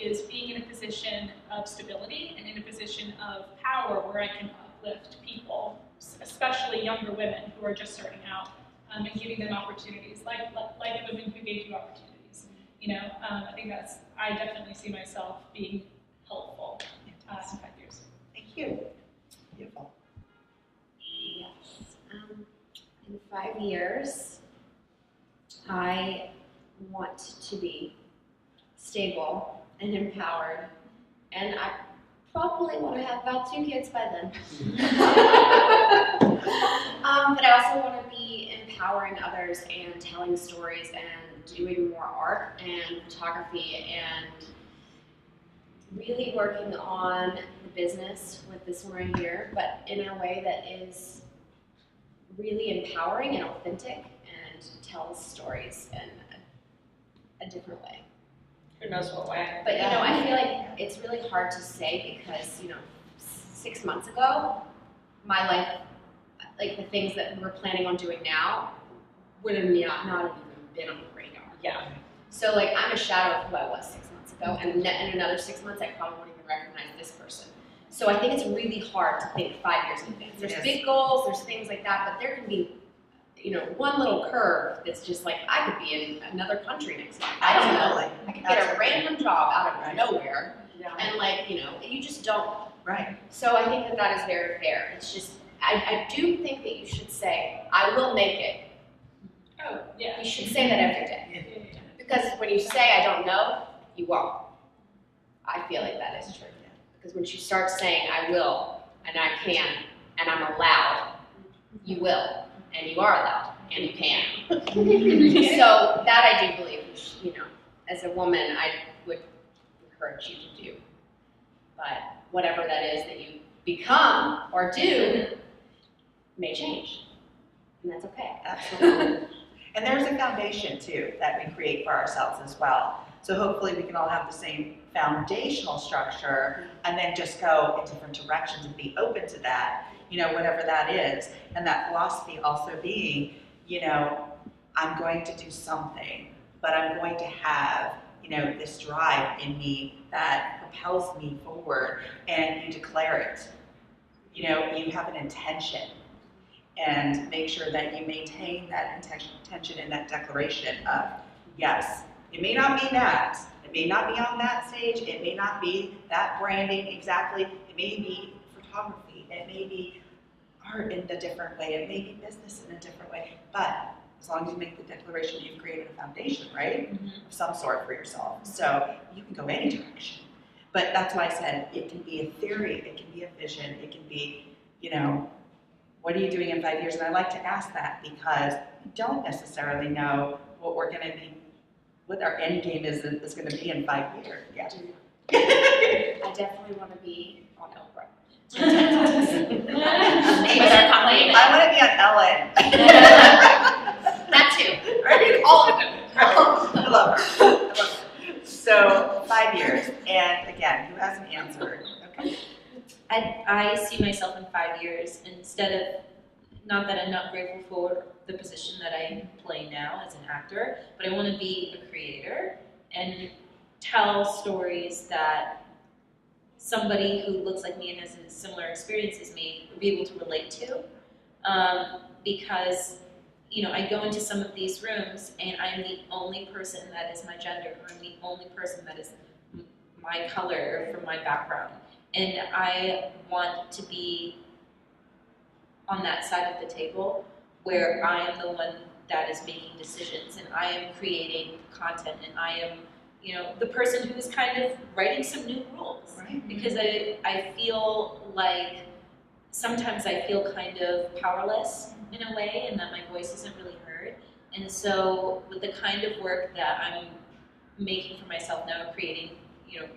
is being in a position of stability and in a position of power where I can uplift people, especially younger women who are just starting out, and giving them opportunities, like the women who gave you opportunities. You know, I definitely see myself being helpful in 5 years. Thank you. Beautiful. Yes. In 5 years, I want to be stable and empowered, and I probably want to have about 2 kids by then. But I also want to be empowering others and telling stories and doing more art and photography and really working on the business with this one right here, but in a way that is really empowering and authentic and tells stories in a different way. Who knows what way. But you know, I feel like it's really hard to say because, you know, 6 months ago, my life, like the things that we're planning on doing now, would have not have even been on the radar. Yeah. So like, I'm a shadow of who I was 6 months ago, and in another 6 months, I probably won't even recognize this person. So I think it's really hard to think 5 years in advance. There's big goals, there's things like that, but there can be, you know, one little curve that's just like, I could be in another country next month. I don't know. I could get a random job out of nowhere, and like, you know, you just don't. Right. So I think that is very fair. It's just, I do think that you should say, I will make it. Oh, yeah. You should say that every day. Because when you say, I don't know, you won't. I feel like that is true. Because once you start saying, I will, and I can, and I'm allowed, you will, and you are allowed, and you can. So that I do believe, you know, as a woman, I would encourage you to do. But whatever that is that you become or do may change, and that's okay. Absolutely. And there's a foundation, too, that we create for ourselves as well. So hopefully we can all have the same foundational structure and then just go in different directions and be open to that, whatever that is. And that philosophy also being, I'm going to do something, but I'm going to have, this drive in me that propels me forward, and you declare it. You have an intention, and make sure that you maintain that intention in that declaration of, yes, it may not be that, it may not be on that stage, it may not be that branding exactly, it may be photography, it may be art in a different way, it may be business in a different way, but as long as you make the declaration, you've created a foundation, right? Of some sort for yourself. So you can go any direction. But that's why I said it can be a theory, it can be a vision, it can be, what are you doing in 5 years? And I like to ask that because we don't necessarily know what we're going to be, what our end game is going to be in 5 years. Yeah. I definitely want to be on Oprah. With our company. I want to be on Ellen. That too. Right? All of them. I love her. I love her. So 5 years, and again, who hasn't answered? Okay. I see myself in 5 years instead of, not that I'm not grateful for the position that I play now as an actor, but I want to be a creator and tell stories that somebody who looks like me and has a similar experience as me would be able to relate to. Because I go into some of these rooms and I'm the only person that is my gender, or I'm the only person that is my color or from my background. And I want to be on that side of the table where I am the one that is making decisions and I am creating content and I am, the person who is kind of writing some new rules. Right. Because I feel like sometimes I feel kind of powerless in a way and that my voice isn't really heard. And so with the kind of work that I'm making for myself now, creating,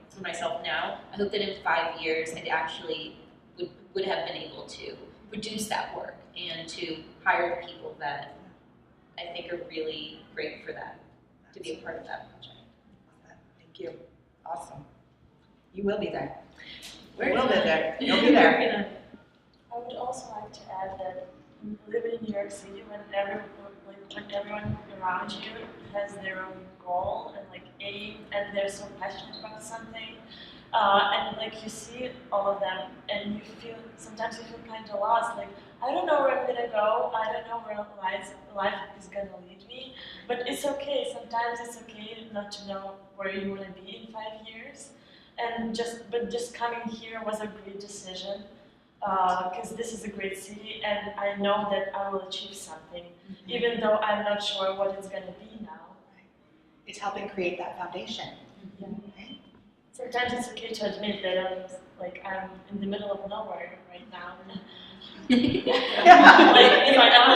for myself now, I hope that in 5 years I actually would have been able to produce that work and to hire the people that I think are really great for that, to be a part of that project. Thank you. Awesome. You will be there. We will be there. You'll be there. I would also like to add that living in New York City, when everyone around you has their own goal and aim, and they're so passionate about something, and you see all of them, and sometimes you feel kind of lost. I don't know where I'm gonna go. I don't know where life is gonna lead me. But it's okay. Sometimes it's okay not to know where you want to be in 5 years, and just coming here was a great decision. Because this is a great city, and I know that I will achieve something, even though I'm not sure what it's going to be now. It's helping create that foundation. Yeah. Right? Sometimes it's okay to admit that I'm in the middle of nowhere right now. If I know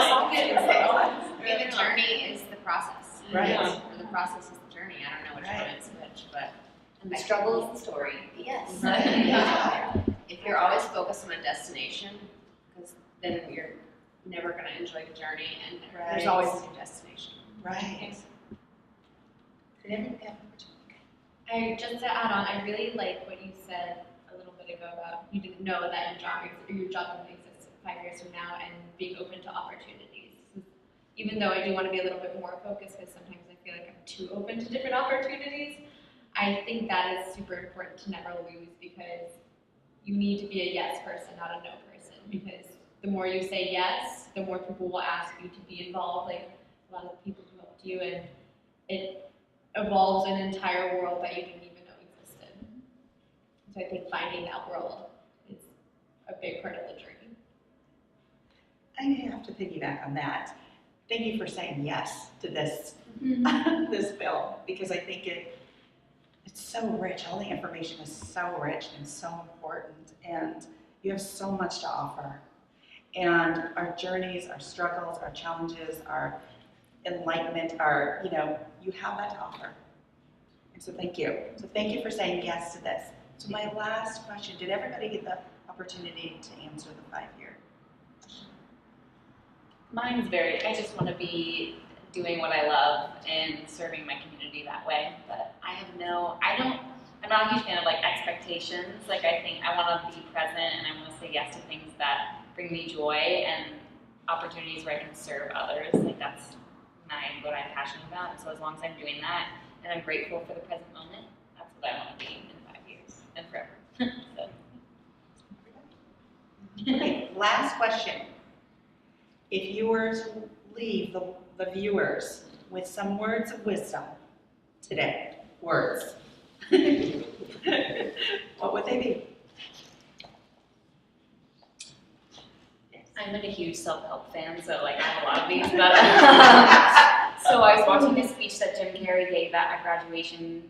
Maybe the journey is the process. Right. Or the process is the journey. I don't know which one is which, but And the struggle is the story. yes. Right. Yeah. If you're always focused on a destination, because then you're never going to enjoy the journey, and there's always a new destination. Right. Just to add on, I really like what you said a little bit ago about you didn't know that your job only exists 5 years from now, and being open to opportunities. Even though I do want to be a little bit more focused, because sometimes I feel like I'm too open to different opportunities, I think that is super important to never lose, because you need to be a yes person, not a no person, because the more you say yes, the more people will ask you to be involved. A lot of people come up to you, and it evolves an entire world that you didn't even know existed. So I think finding that world is a big part of the journey. I have to piggyback on that. Thank you for saying yes to this this film, because I think it's so rich. All the information is so rich and so important, and you have so much to offer. And our journeys, our struggles, our challenges, our enlightenment, you have that to offer. And so thank you. So thank you for saying yes to this. So my last question, did everybody get the opportunity to answer the 5-year? Mine's I just want to be doing what I love and serving my community that way. But I'm not a huge fan of like expectations. Like I think I want to be present and I want to say yes to things that bring me joy and opportunities where I can serve others. Like that's what I'm passionate about. And so as long as I'm doing that and I'm grateful for the present moment, that's what I want to be in 5 years and forever. So. Okay, last question. If you were to leave the viewers with some words of wisdom today, words, what would they be? I'm a huge self-help fan, so like I have a lot of these. But so I was watching this speech that Jim Carrey gave at graduation,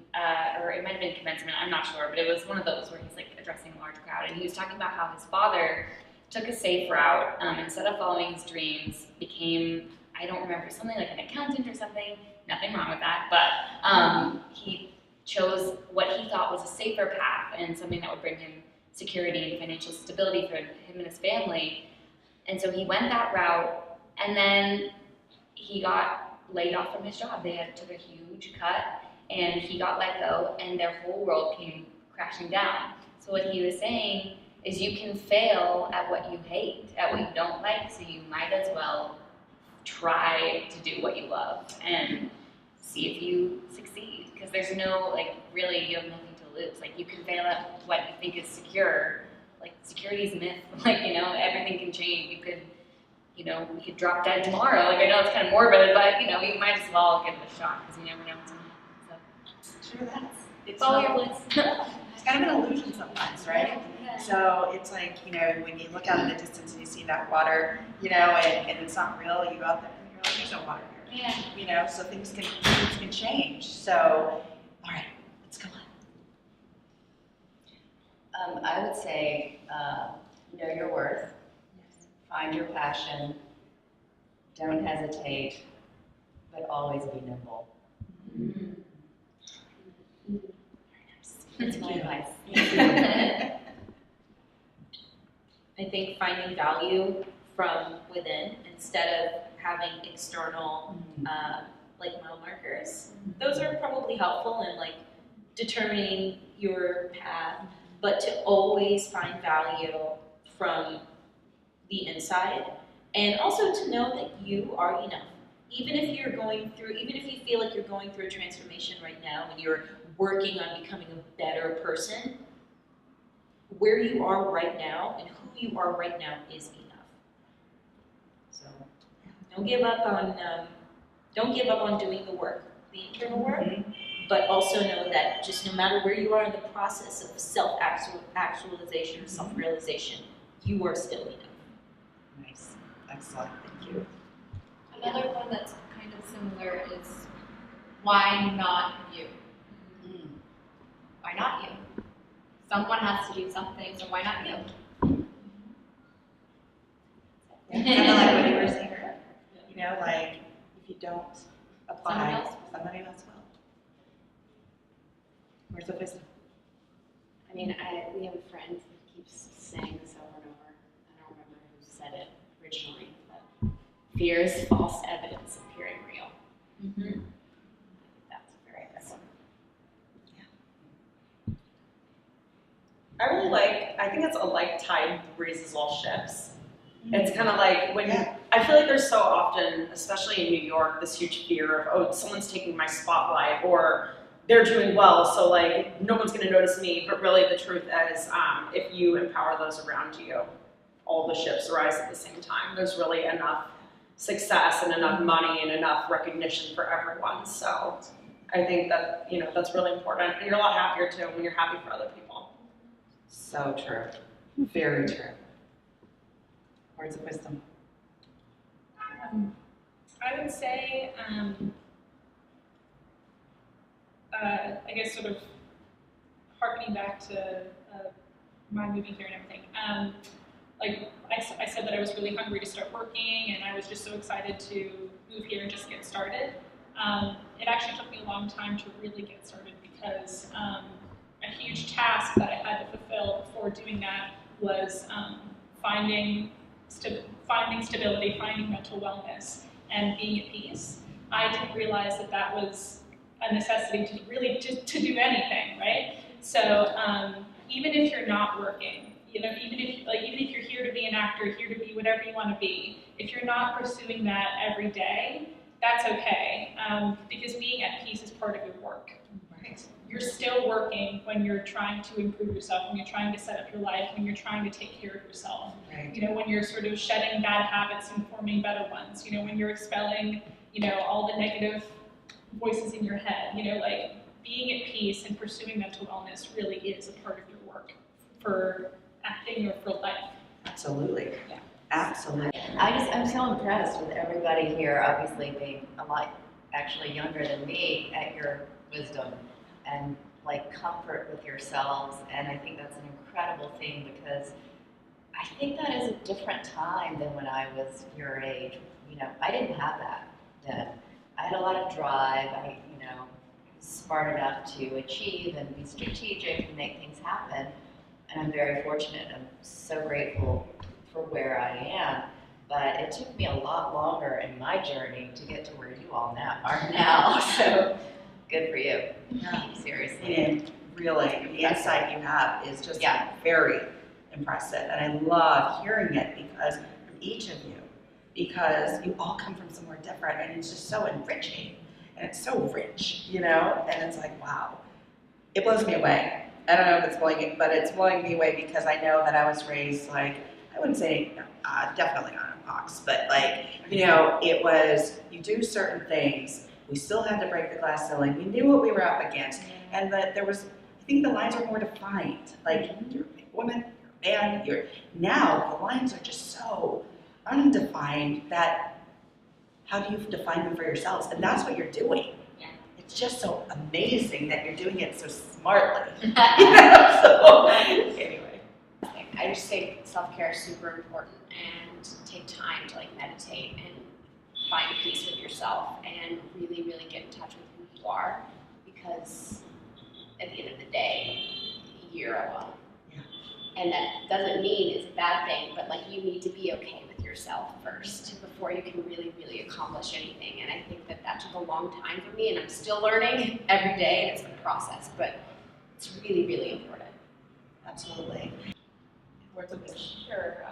or it might have been commencement, I'm not sure, but it was one of those where he's like addressing a large crowd, and he was talking about how his father took a safe route, instead of following his dreams, became, I don't remember, something like an accountant or something, nothing wrong with that, but he chose what he thought was a safer path and something that would bring him security and financial stability for him and his family. And so he went that route, and then he got laid off from his job. They took a huge cut, and he got let go, and their whole world came crashing down. So what he was saying is you can fail at what you hate, at what you don't like, so you might as well try to do what you love and see if you succeed. Because there's no, like, really, you have nothing to lose. Like, you can fail at what you think is secure. Like, security is a myth. Like, you know, everything can change. You could, you know, we could drop dead tomorrow. Like, I know it's kind of morbid, but, you know, we might as well give it a shot because you never know what's going to happen. So, True that. It's follow your bliss. It's kind of an illusion sometimes, right? Yeah. So it's like, you know, when you look out in the distance and you see that water, you know, and it's not real, you go out there and you're like, there's no water here. Yeah. You know, so things can change. So, all right, let's go on. I would say, know your worth, find your passion, don't hesitate, but always be nimble. That's my advice. I think finding value from within instead of having external like mile markers. Those are probably helpful in like determining your path, but to always find value from the inside, and also to know that you are enough. Even if you feel like you're going through a transformation right now and you're working on becoming a better person, where you are right now and who you are right now is enough. So don't give up on doing the work, the internal work, but also know that just no matter where you are in the process of self-actualization, self-realization, you are still enough. Nice. Excellent. Thank you. Another one that's kind of similar is why not you? Why not you? Someone has to do something, so why not you? Kind of like what you were saying earlier. You know, like if you don't apply, somebody else will. Where's the wisdom? I mean, we have a friend who keeps saying this over and over. I don't remember who said it originally, but fear is false evidence appearing real. I think that's a very good one. I think it's a like tide raises all ships. It's kind of like when I feel like there's so often, especially in New York, this huge fear of, oh, someone's taking my spotlight, or they're doing well, so like no one's going to notice me. But really, the truth is, if you empower those around you, all the ships rise at the same time. There's really enough success and enough money and enough recognition for everyone. So I think that that's really important, and you're a lot happier too when you're happy for other people. So true. Very true. Words of wisdom. I would say, I guess sort of harkening back to my moving here and everything. Like I said that I was really hungry to start working, and I was just so excited to move here and just get started. It actually took me a long time to really get started because a huge task that I had to fulfill before doing that was finding stability, finding mental wellness, and being at peace. I didn't realize that that was a necessity to really to do anything, right? So even if you're not working, you know, even if you're here to be an actor, here to be whatever you want to be, if you're not pursuing that every day, that's okay, because being at peace is part of your work. Right. You're still working when you're trying to improve yourself, when you're trying to set up your life, when you're trying to take care of yourself. Right. You know, when you're sort of shedding bad habits and forming better ones. You know, when you're expelling, you know, all the negative voices in your head. You know, like being at peace and pursuing mental wellness really is a part of your work for acting or for life. Absolutely. Yeah. Absolutely. I'm so impressed with everybody here, obviously being a lot actually younger than me, at your wisdom and like comfort with yourselves. And I think that's an incredible thing, because I think that is a different time than when I was your age. You know, I didn't have that then. I had a lot of drive. I, you know, was smart enough to achieve and be strategic and make things happen. And I'm very fortunate. I'm so grateful for where I am. But it took me a lot longer in my journey to get to where you all are now. So good for you. Yeah. Seriously. And really, the insight you have is just very impressive. And I love hearing it because from each of you, because you all come from somewhere different, and it's just so enriching. And it's so rich, you know? And it's like, wow. It blows me away. I don't know if it's blowing, but it's blowing me away because I know that I was raised like, I wouldn't say, definitely not a box, but like, you know, it was, you do certain things, we still had to break the glass ceiling, we knew what we were up against, and that there was, I think the lines were more defined, like, you're a woman, you're a man, now the lines are just so undefined that, how do you define them for yourselves? And that's what you're doing. It's just so amazing that you're doing it so smartly. You know? So, anyway. I just think self-care is super important, and take time to like meditate and find peace with yourself and really, really get in touch with who you are, because at the end of the day, you're alone. Yeah. And that doesn't mean it's a bad thing, but like you need to be okay with yourself first before you can really, really accomplish anything. And I think that took a long time for me, and I'm still learning every day, and it's a process, but it's really, really important. Absolutely. Words of wisdom. Sure.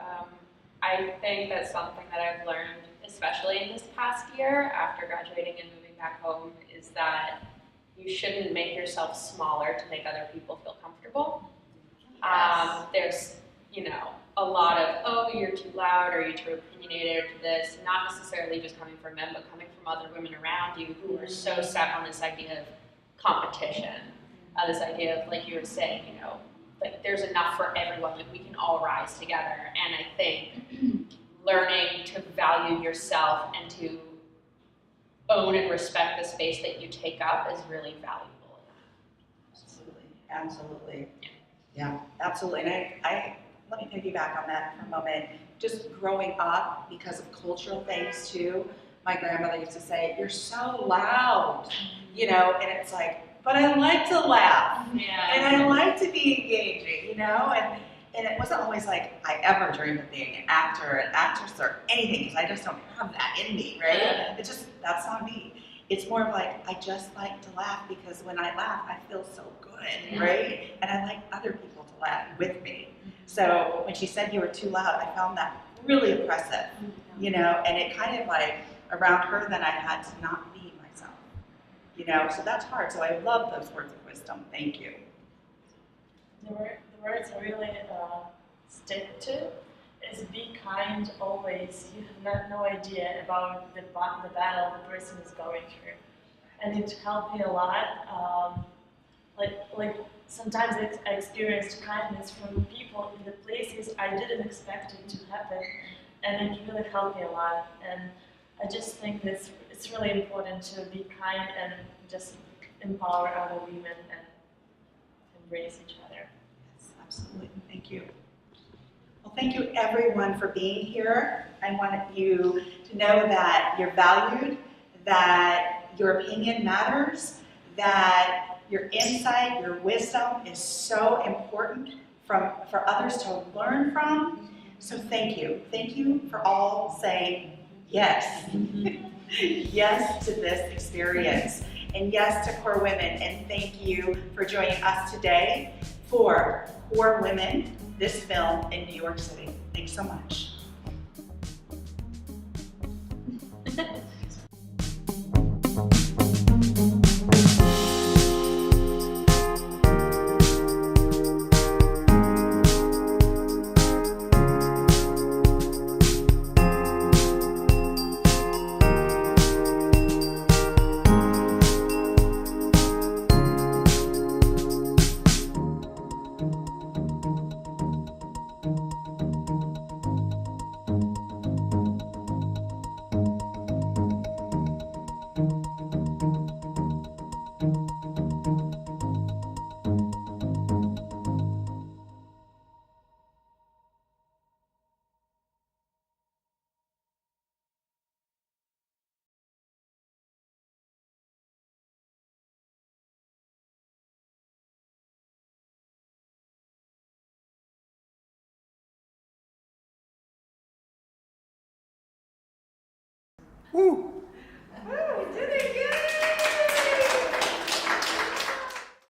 I think that's something that I've learned, especially in this past year after graduating and moving back home, is that you shouldn't make yourself smaller to make other people feel comfortable. Yes. There's, you know, a lot of, oh, you're too loud or you're too opinionated or this, not necessarily just coming from men, but coming from other women around you who are so set on this idea of competition, this idea of, like you were saying, you know, like there's enough for everyone, like we can all rise together. And I think learning to value yourself and to own and respect the space that you take up is really valuable. Absolutely. Absolutely. Yeah, absolutely. And I let me piggyback on that for a moment. Just growing up, because of cultural things too, my grandmother used to say, "You're so loud," you know, and it's like, but I like to laugh, and I like to be engaging, you know, and it wasn't always like I ever dreamed of being an actor, an actress, or anything, because I just don't have that in me, right? It's just, that's not me. It's more of like, I just like to laugh, because when I laugh, I feel so good, right? And I like other people to laugh with me. So when she said you were too loud, I found that really impressive, you know, and it kind of like, around her, then I had to not be myself, you know, so that's hard. So I love those words of wisdom. Thank you. The words I really stick to is be kind always. You have no idea about the battle the person is going through. And it helped me a lot. Like sometimes I experienced kindness from people in the places I didn't expect it to happen, and it really helped me a lot. And I just think that it's really important to be kind and just empower other women and embrace each other. Yes, absolutely. Thank you. Well, thank you everyone for being here. I want you to know that you're valued, that your opinion matters, that your insight, your wisdom is so important for others to learn from. So thank you. Thank you for all saying yes. Yes to this experience. and yes to Core Women, and thank you for joining us today for Core Women, this film in New York City. Thanks so much. Woo! Oh, we did it!